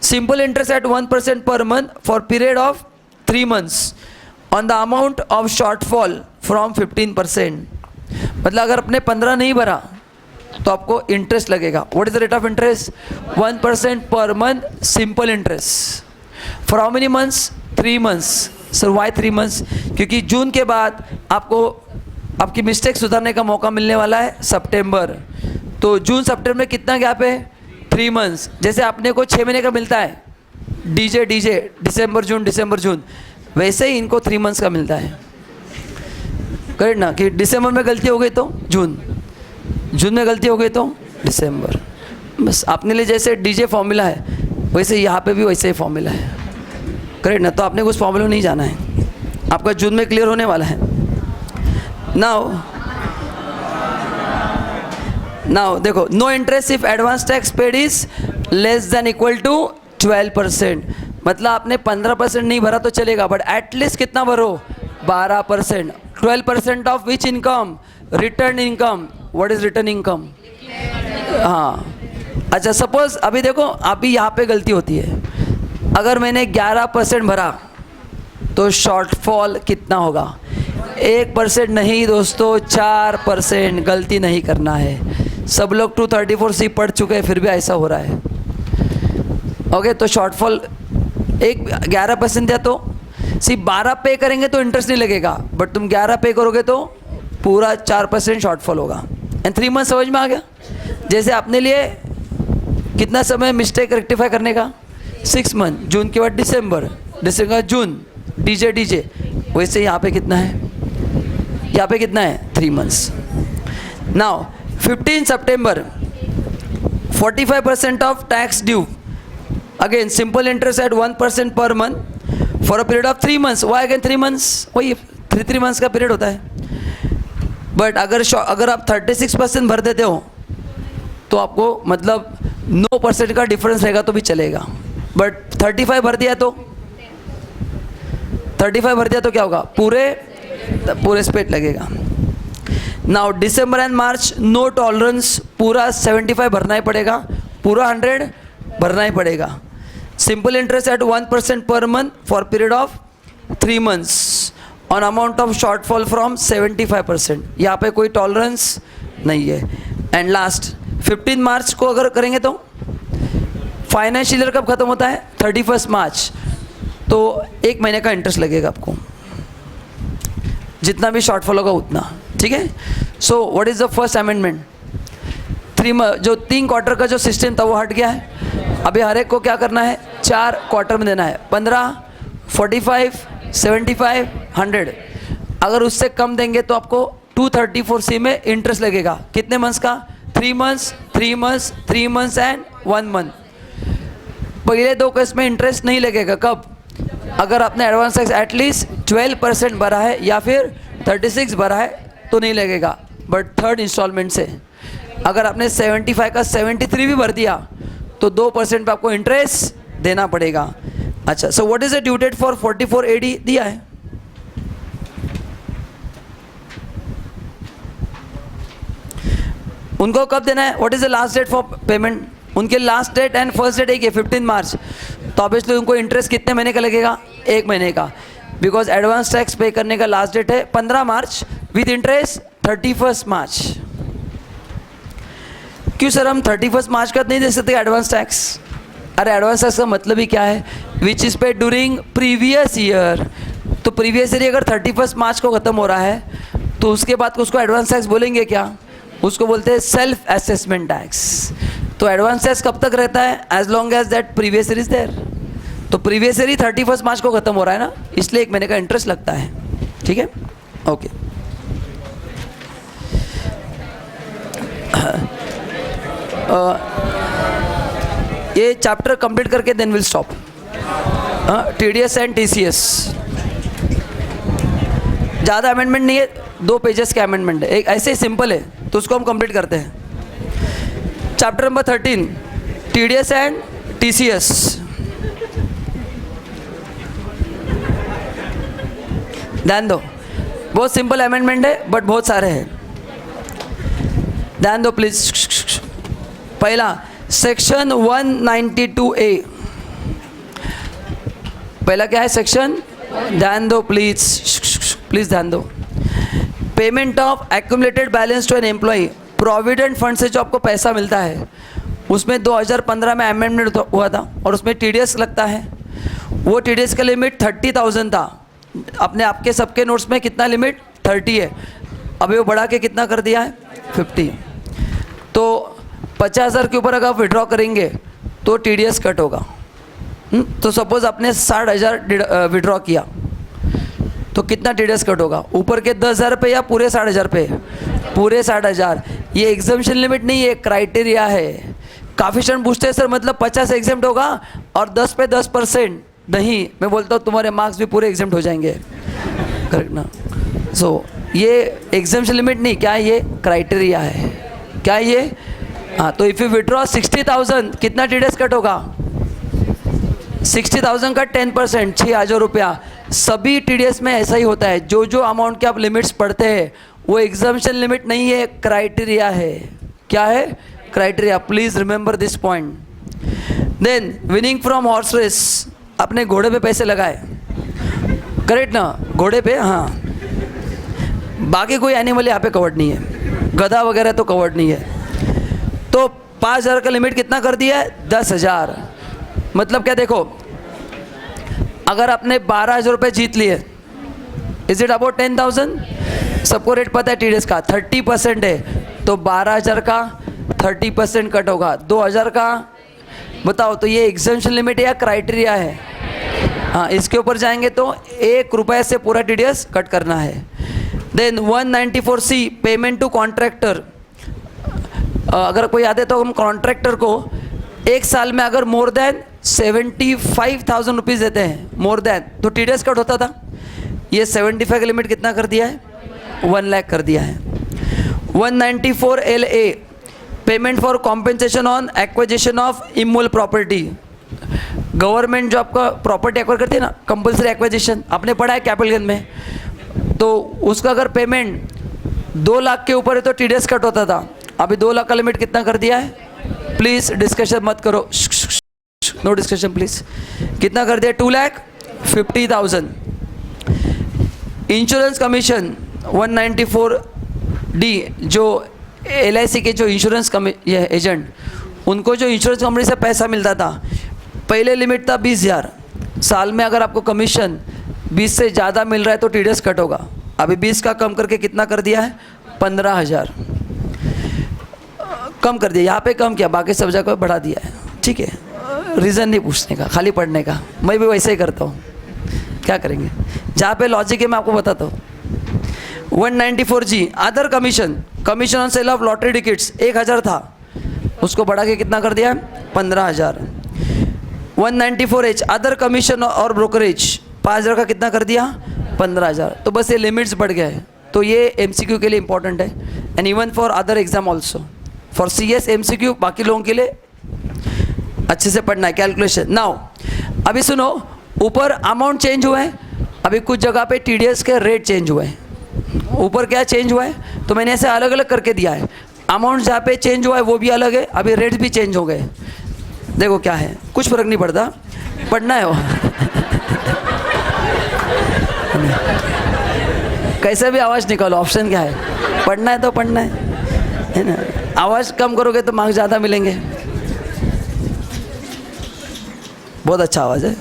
Simple interest at 1% per month for period of 3 months on the amount of shortfall from 15%। मतलब अगर अपने 15 नहीं भरा तो आपको इंटरेस्ट लगेगा। What is the rate of interest? 1% per month simple interest. For how many months? 3 months। Sir why 3 months? क्योंकि जून के बाद आपको आपकी मिस्टेक सुधारने का मौका मिलने वाला है सितंबर। तो जून सितंबर में कितना गैप है? 3 months। जैसे आपने को 6 महीने का मिलता है डीजे दिसंबर जून, वैसे ही इनको 3 months का मिलता है। करेक्ट ना? कि दिसंबर में गलती हो गई तो जून में गलती हो गई तो दिसंबर। बस अपने लिए जैसे डीजे फॉर्मूला है वैसे यहाँ पे भी वैसे ही फॉर्मूला है। करेक्ट ना? तो आपने उस फॉर्मूला नहीं जाना है, आपका जून में क्लियर होने वाला है। नाउ देखो, no interest if advance tax paid is less than equal to 12%। मतलब आपने 15% नहीं भरा तो चलेगा, बट एटलीस्ट कितना भरो? 12%। 12% of which income? Return income. What is return income? हाँ, अच्छा सपोज अभी देखो, अभी यहाँ पे गलती होती है। अगर मैंने 11% भरा तो शॉर्टफॉल कितना होगा? 1% नहीं दोस्तों, 4%। गलती नहीं करना है। सब लोग 234C पढ़ चुके हैं फिर भी ऐसा हो रहा है। ओके, तो शॉर्टफॉल 11% दिया तो 12 पे करेंगे तो इंटरेस्ट नहीं लगेगा, बट तुम 11 पे करोगे तो पूरा 4% शॉर्टफॉल होगा। एंड 3 months समझ में आ गया? जैसे अपने लिए कितना समय मिस्टेक रेक्टिफाई करने का? 6 months। जून के बाद दिसंबर के बाद जून, डीजे, वैसे यहाँ पे कितना है? यहाँ पे कितना है? 3 months। Now 15 September 45% of tax due. Again simple interest at 1% per month for a period of 3 months। Why again 3 months? वही 3 months का पीरियड होता है। बट अगर आप 36% भर देते हो तो आपको मतलब 9% का डिफरेंस रहेगा तो भी चलेगा। बट 35 भर दिया तो 35 भर दिया तो क्या होगा? पूरे स्पेट लगेगा। Now December and March no tolerance, पूरा 75 भरना ही पड़ेगा, पूरा 100 भरना ही पड़ेगा। Simple interest at 1% per month for period of 3 months on amount of shortfall from 75%। यहाँ पे कोई टॉलरेंस नहीं है। एंड लास्ट 15 मार्च को अगर करेंगे तो फाइनेंशियल ईयर कब खत्म होता है? 31 मार्च। तो 1 महीने का इंटरेस्ट लगेगा आपको, जितना भी शॉर्टफॉल होगा उतना। ठीक है? सो what is the first amendment? 3 quarter का जो सिस्टम था वो हट गया है। अभी हर एक को क्या करना है? 4 क्वार्टर में देना है। 15, 45, 75, 100। अगर उससे कम देंगे तो आपको 234C में इंटरेस्ट लगेगा। कितने मंथ्स का? 3 months, 3 months, 3 months and 1 month। पहले 2 केस में इंटरेस्ट नहीं लगेगा। कब? अगर आपने एडवांस टैक्स एटलीस्ट 12% भरा है या फिर 36 भरा है तो नहीं लगेगा, बट थर्ड इंस्टॉलमेंट से अगर आपने 75 का 73 भी भर दिया तो 2% पे आपको इंटरेस्ट देना पड़ेगा। अच्छा, so what is the due date for 44AD? दिया है। उनको कब देना है? What is the last date for payment? उनके last date and first date एक है 15 मार्च। तो ऑब्वियसली उनको इंटरेस्ट कितने महीने का लगेगा? 1 महीने का, बिकॉज एडवांस टैक्स पे करने का लास्ट डेट है 15 मार्च विद इंटरेस्ट 31 मार्च। क्यों सर हम 31 मार्च का नहीं दे सकते एडवांस टैक्स? अरे एडवांस टैक्स का मतलब ही क्या है? विच इज़ पे ड्यूरिंग प्रीवियस ईयर। तो प्रीवियस ईयर अगर 31 मार्च को ख़त्म हो रहा है तो उसके बाद उसको एडवांस टैक्स बोलेंगे क्या? उसको बोलते हैं सेल्फ असेसमेंट टैक्स। तो एडवांस टैक्स कब तक रहता है? As long as that previous year is there. तो प्रीवियस ईयर ही 31 मार्च को ख़त्म हो रहा है ना, इसलिए 1 महीने का इंटरेस्ट लगता है। ठीक है? ओके। ये चैप्टर कंप्लीट करके then will stop. TDS and TCS ज़्यादा अमेंडमेंट नहीं है, 2 पेजेस के अमेंडमेंट है, एक ऐसे ही सिंपल है, तो उसको हम कंप्लीट करते हैं। Chapter number 13 TDS and TCS। ध्यान दो, बहुत सिंपल अमेंडमेंट है बट बहुत सारे हैं, ध्यान दो प्लीज। पहला सेक्शन 192A, पहला क्या है सेक्शन, ध्यान दो प्लीज, प्लीज ध्यान दो। Payment of accumulated balance to an employ, provident fund से जो आपको पैसा मिलता है, उसमें 2015 में अमेंडमेंट हुआ था और उसमें TDS लगता है। वो TDS का लिमिट 30,000 था, अपने आपके सबके नोट्स में कितना लिमिट 30 है, अभी वो बढ़ा के कितना कर दिया है 50। तो 50,000 के ऊपर अगर आप विड्रॉ करेंगे तो TDS कट होगा। तो सपोज़ आपने 60,000 विड्रॉ किया तो कितना TDS कट होगा, ऊपर के 10,000 पे या पूरे 60,000 पे, पूरे 60,000। ये एग्जाम्पशन लिमिट नहीं है, क्राइटेरिया है। काफ़ी स्टूडेंट पूछते हैं सर मतलब 50 एग्जाम्प्ट होगा और 10 पे 10%, नहीं, मैं बोलता हूँ तुम्हारे मार्क्स भी पूरे एग्जाम्प्ट हो जाएंगे, करेक्ट ना। सो ये एग्जाम्पशन लिमिट नहीं, क्या है ये क्राइटेरिया है, क्या है ये। हाँ, तो इफ़ यू विड्रॉ 60,000 कितना TDS कट होगा, 60,000 का 10%, 6,000 रुपया। सभी TDS में ऐसा ही होता है, जो जो अमाउंट के आप लिमिट्स पढ़ते हैं वो एग्जाम्पशन लिमिट नहीं है, क्राइटेरिया है। क्या है criteria, please remember this point. Then winning from horse race, अपने घोड़े पे पैसे लगाए, करेक्ट ना, घोड़े पे, हाँ। बाकी कोई एनिमल यहाँ पे कवर्ड नहीं है, गधा वगैरह तो कवर्ड नहीं है। तो 5,000 का लिमिट कितना कर दिया है, 10,000। मतलब क्या, देखो अगर आपने 12,000 रुपये जीत लिए, इज इट अबाउट 10,000, सबको रेट पता है TDS का 30% है, तो 12,000 का 30% कट होगा, 2,000 का बताओ। तो ये एग्जाम्पशन लिमिट है या क्राइटेरिया है, हाँ, इसके ऊपर जाएंगे तो 1 रुपये से पूरा TDS कट करना है। Then 194C payment to contractor, अगर कोई याद है तो हम कॉन्ट्रैक्टर को एक साल में अगर मोर देन 75,000 रुपीज़ देते हैं, मोर देन, तो TDS कट होता था। ये 75 का लिमिट कितना कर दिया है, 1 लाख कर दिया है। 194LA payment for compensation on acquisition of immovable property. Government जो आपका प्रॉपर्टी एक्वायर करती है ना, कंपल्सरी एक्विजिशन, आपने पढ़ा है कैपिटल गेन में, तो उसका अगर पेमेंट 2 लाख के ऊपर है तो TDS कट होता था। अभी 2 लाख का लिमिट कितना कर दिया है, प्लीज डिस्कशन मत करो, नो डिस्कशन प्लीज। कितना कर दिया, 2,50,000। इंश्योरेंस कमीशन 194D, जो LIC के जो इंश्योरेंस एजेंट, उनको जो इंश्योरेंस कंपनी से पैसा मिलता था, पहले लिमिट था 20,000, साल में अगर आपको कमीशन 20 से ज़्यादा मिल रहा है तो TDS कट होगा। अभी 20 का कम करके कितना कर दिया है, 15,000 कम कर दिया, यहाँ पे कम किया, बाकी सब जगह बढ़ा दिया है, ठीक है। रीज़न नहीं पूछने का, खाली पढ़ने का, मैं भी वैसे ही करता हूँ, क्या करेंगे, जहाँ पे लॉजिक है मैं आपको बताता हूँ। 194G other commission, commission on sale of lottery tickets 1,000 था, उसको बढ़ा के कितना कर दिया, 15,000। 194H अदर कमीशन और ब्रोकरेज 5,000 का कितना कर दिया, 15,000। तो बस ये लिमिट्स बढ़ गए हैं, तो ये MCQ के लिए इंपॉर्टेंट है, and even for other exam also. For CS MCQ बाकी लोगों के लिए अच्छे से पढ़ना है, कैलकुलेशन। नाउ अभी सुनो, ऊपर अमाउंट चेंज हुआ है, अभी कुछ जगह पे TDS के रेट चेंज हुए हैं। ऊपर क्या चेंज हुआ है, तो मैंने ऐसे अलग अलग करके दिया है। अमाउंट जहाँ पे चेंज हुआ है वो भी अलग है, अभी रेट्स भी चेंज हो गए। देखो क्या है, कुछ फर्क नहीं पड़ता, पढ़ना है वो कैसे भी आवाज़ निकालो, ऑप्शन क्या है, पढ़ना है तो पढ़ना है ना। आवाज़ कम करोगे तो मार्क्स ज़्यादा मिलेंगे। बहुत अच्छा आवाज़ है,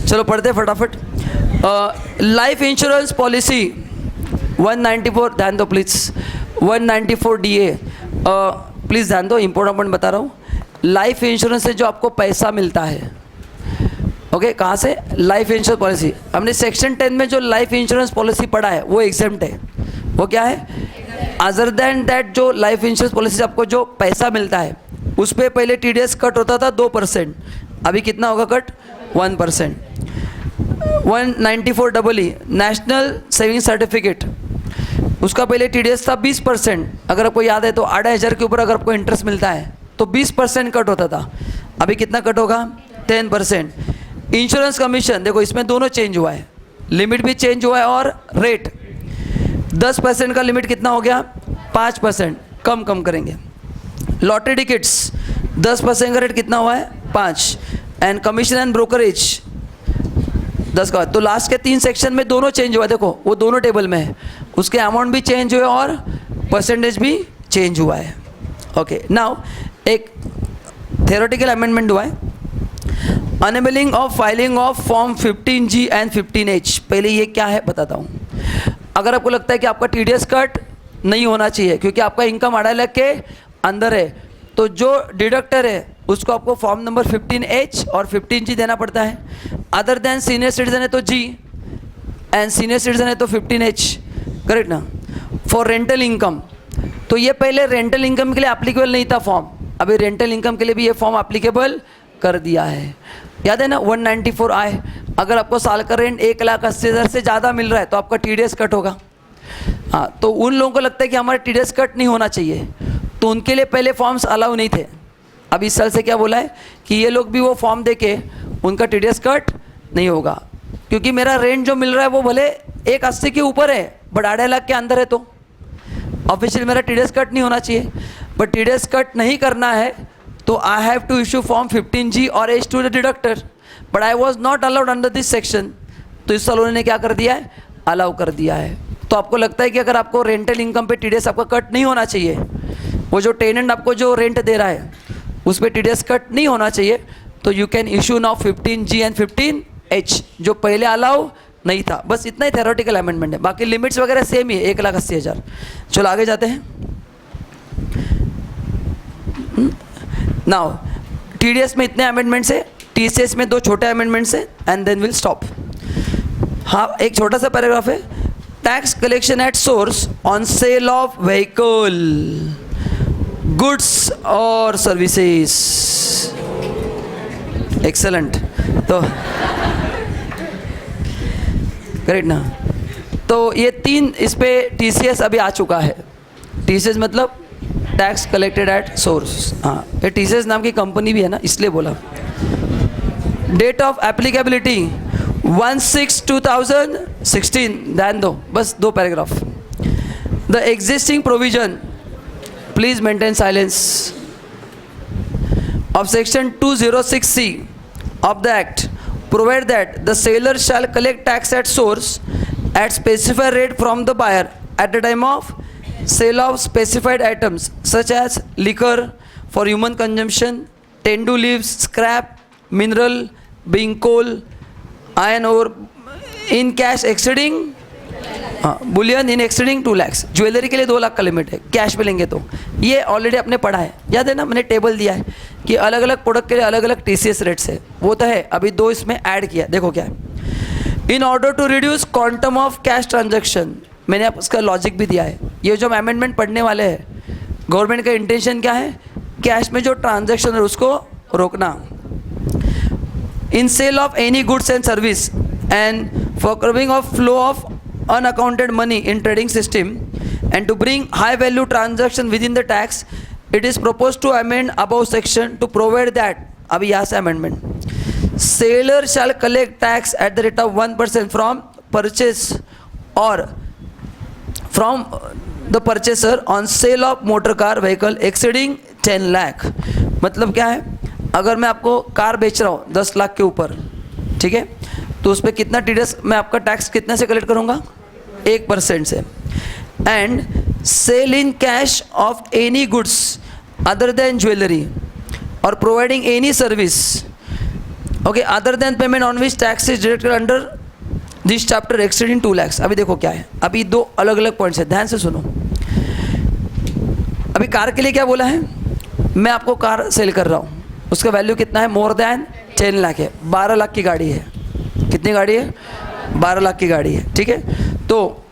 चलो पढ़ते फटाफट। लाइफ इंश्योरेंस पॉलिसी 194, ध्यान दो प्लीज़, 194DA, प्लीज़ ध्यान दो, इंपॉर्टेंट पॉइंट बता रहा हूँ। लाइफ इंश्योरेंस से जो आपको पैसा मिलता है, ओके, कहाँ से, लाइफ इंश्योरेंस पॉलिसी। हमने सेक्शन 10 में जो लाइफ इंश्योरेंस पॉलिसी पढ़ा है वो एग्जेम्प्ट है। वो क्या है, अदर देन दैट जो लाइफ इंश्योरेंस पॉलिसी से आपको जो पैसा मिलता है उस पर पहले TDS कट होता था 2%, अभी कितना होगा कट, 1%। 194 नेशनल सेविंग सर्टिफिकेट, उसका पहले TDS था 20%। अगर आपको याद है तो 8,000 के ऊपर अगर आपको इंटरेस्ट मिलता है तो 20% कट होता था, अभी कितना कट होगा? 10%। इंश्योरेंस कमीशन देखो इसमें दोनों चेंज हुआ है, लिमिट भी चेंज हुआ है और रेट 10% का लिमिट कितना हो गया? 5%, कम करेंगे। लॉटरी टिकट्स 10% का रेट कितना हुआ है? 5। एंड कमीशन एंड ब्रोकरेज 10 का। तो लास्ट के 3 सेक्शन में दोनों चेंज हुआ है, देखो वो दोनों टेबल में है, उसके अमाउंट भी चेंज हुए और परसेंटेज भी चेंज हुआ है। ओके, नाउ एक थ्योरेटिकल अमेंडमेंट हुआ है, enabling of filing of form 15G and 15H। पहले ये क्या है बताता हूँ। अगर आपको लगता है कि आपका TDS कट नहीं होना चाहिए क्योंकि आपका इनकम 8 लाख के अंदर है, तो जो डिडक्टर है उसको आपको फॉर्म नंबर 15H और 15G देना पड़ता है। अदर देन सीनियर सिटीजन है तो G एंड सीनियर सिटीजन है तो 15H, करेक्ट ना। फॉर रेंटल इनकम, तो ये पहले रेंटल इनकम के लिए एप्लीकेबल नहीं था फॉर्म, अभी रेंटल इनकम के लिए भी ये फॉर्म एप्लीकेबल कर दिया है। याद है ना 194 आए, अगर आपको साल का रेंट 1,80,000 से ज़्यादा मिल रहा है तो आपका TDS कट होगा। हाँ, तो उन लोगों को लगता है कि हमारा TDS कट नहीं होना चाहिए, तो उनके लिए पहले फॉर्म्स अलाउ नहीं थे। अब इस साल से क्या बोला है कि ये लोग भी वो फॉर्म दे के उनका TDS कट नहीं होगा, क्योंकि मेरा रेंट जो मिल रहा है वो भले 1,80 के ऊपर है बट 8 लाख के अंदर है, तो ऑफिशियल मेरा TDS कट नहीं होना चाहिए। बट TDS कट नहीं करना है तो I have to issue form 15G और H to the deductor, but I was not allowed under this section. तो इस साल उन्होंने क्या कर दिया है? अलाउ कर दिया है। तो आपको लगता है कि अगर आपको रेंटल इनकम पे TDS आपका कट नहीं होना चाहिए, वो जो टेनेंट आपको जो रेंट दे रहा है उस पर TDS कट नहीं होना चाहिए, तो you can issue now 15G and 15H, जो पहले अलाउ नहीं था। बस इतना ही थ्योरेटिकल अमेंडमेंट है, बाकी लिमिट्स वगैरह सेम ही है, 1,80,000। चलो आगे जाते हैं। नाउ TDS में इतने अमेंडमेंट्स है, TCS में 2 छोटे अमेंडमेंट्स है एंड देन विल स्टॉप। हाँ, एक छोटा सा पैराग्राफ है, tax collection at source on sale of vehicle, goods और सर्विसेज। एक्सेलेंट, तो करेक्ट ना। तो ये 3 इस पे TCS अभी आ चुका है। TCS मतलब टैक्स कलेक्टेड एट सोर्स। हाँ, ये TCS नाम की कंपनी भी है ना, इसलिए बोला। डेट ऑफ एप्लीकेबिलिटी 1/6/2016, ध्यान दो, बस 2 paragraph. The existing provision, please maintain silence, of section 206C of the Act provide that the seller shall collect tax at source at specified rate from the buyer at the time of sale of specified items such as liquor for human consumption, tendu leaves, scrap, mineral, being coal, iron ore in cash exceeding bullion in extending 2 lakhs। Jewellery के लिए 2 लाख का limit है, cash पे लेंगे तो। ये already आपने पढ़ा है, याद है ना, मैंने टेबल दिया है कि अलग अलग प्रोडक्ट के लिए अलग अलग TCS रेट्स है, वो तो है। अभी 2 इसमें ऐड किया, देखो क्या है। In order to reduce quantum of cash transaction, मैंने आप उसका लॉजिक भी दिया है। ये जो हम अमेंडमेंट पढ़ने वाले हैं, गवर्नमेंट का इंटेंशन क्या है? कैश में जो ट्रांजेक्शन है उसको रोकना। In sale of any goods and service and for curbing of flow of unaccounted money in trading system and to bring high value transaction within the tax, it is proposed to amend above section to provide that, abhi yahan se amendment, seller shall collect tax at the rate of 1% from purchase or from the purchaser on sale of motor car vehicle exceeding 10 lakh। मतलब क्या है, अगर मैं आपको car बेच रहा हूँ 10 लाख के ऊपर, ठीक है, तो उस पर कितना TDS मैं आपका टैक्स कितने से कलेक्ट करूँगा? 1% से। And sale in cash of any goods other than jewellery और providing any service, okay, other than payment on which tax is deducted under this chapter exceeding 2 lakhs। अभी देखो क्या है, अभी 2 अलग अलग पॉइंट्स है, ध्यान से सुनो। अभी कार के लिए क्या बोला है? मैं आपको कार सेल कर रहा हूँ, उसका वैल्यू कितना है? मोर देन 10 लाख है, 12 लाख की गाड़ी है। कितनी गाड़ी है? 12 लाख की गाड़ी है, ठीक है। तो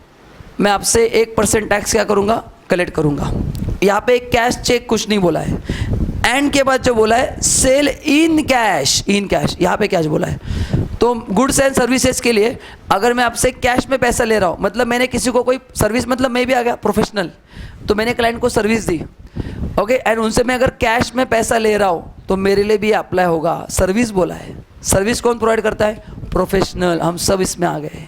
मैं आपसे 1% टैक्स क्या करूँगा? कलेक्ट करूँगा। यहाँ पे कैश चेक कुछ नहीं बोला है, एंड के बाद जो बोला है sale in cash, in cash, यहाँ पे कैश बोला है। तो तो गुड्स एंड सर्विसेज के लिए अगर मैं आपसे कैश में पैसा ले रहा हूँ, मतलब मैंने किसी को कोई सर्विस, मतलब मैं भी आ गया प्रोफेशनल, तो मैंने क्लाइंट को सर्विस दी, ओके, एंड उनसे मैं अगर कैश में पैसा ले रहा हूँ तो मेरे लिए भी अप्लाई होगा। सर्विस बोला है, सर्विस कौन प्रोवाइड करता है? प्रोफेशनल। हम सब इसमें आ गए।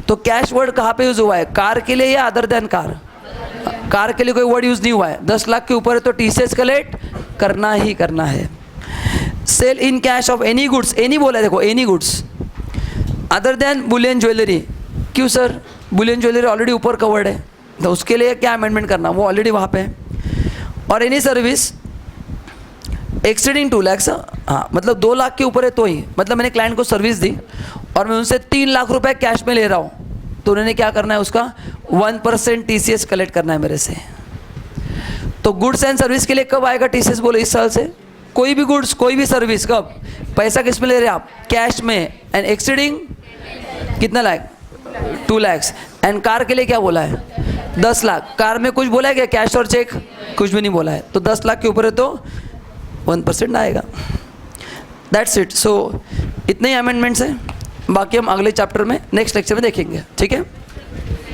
तो कैश वर्ड कहाँ पे यूज हुआ है? कार के लिए या अदर देन कार? कार के लिए कोई वर्ड यूज नहीं हुआ है। 10 लाख के ऊपर है तो टीसीएस कलेक्ट करना ही करना है। Sale in cash of any goods, any बोला है, देखो any goods other than bullion jewellery. क्यों सर? बुलियन ज्वेलरी ऑलरेडी ऊपर कवर्ड है, तो उसके लिए क्या अमेंडमेंट करना? वो ऑलरेडी वहाँ पे है। और एनी सर्विस एक्सीडिंग 2 लाख, हाँ मतलब 2 लाख के ऊपर है तो ही, मतलब मैंने क्लाइंट को सर्विस दी और मैं उनसे 3 लाख रुपए कैश में ले रहा हूँ, तो उन्होंने क्या करना है? उसका 1% टीसीएस कलेक्ट करना है मेरे से। तो गुड्स एंड सर्विस के लिए कब आएगा टीसीएस? बोलो इस साल से। कोई भी गुड्स, कोई भी सर्विस, कब? पैसा किस में ले रहे हैं आप? कैश में। एंड एक्सीडिंग कितना लाख? 2 लाख। एंड कार के लिए क्या बोला है? 10 लाख। कार में कुछ बोला है क्या? कैश और चेक? कुछ भी नहीं बोला है। तो 10 लाख के ऊपर है तो 1% आएगा। That's it. सो इतने ही अमेंडमेंट्स हैं, बाकी हम अगले चैप्टर में नेक्स्ट लेक्चर में देखेंगे, ठीक है।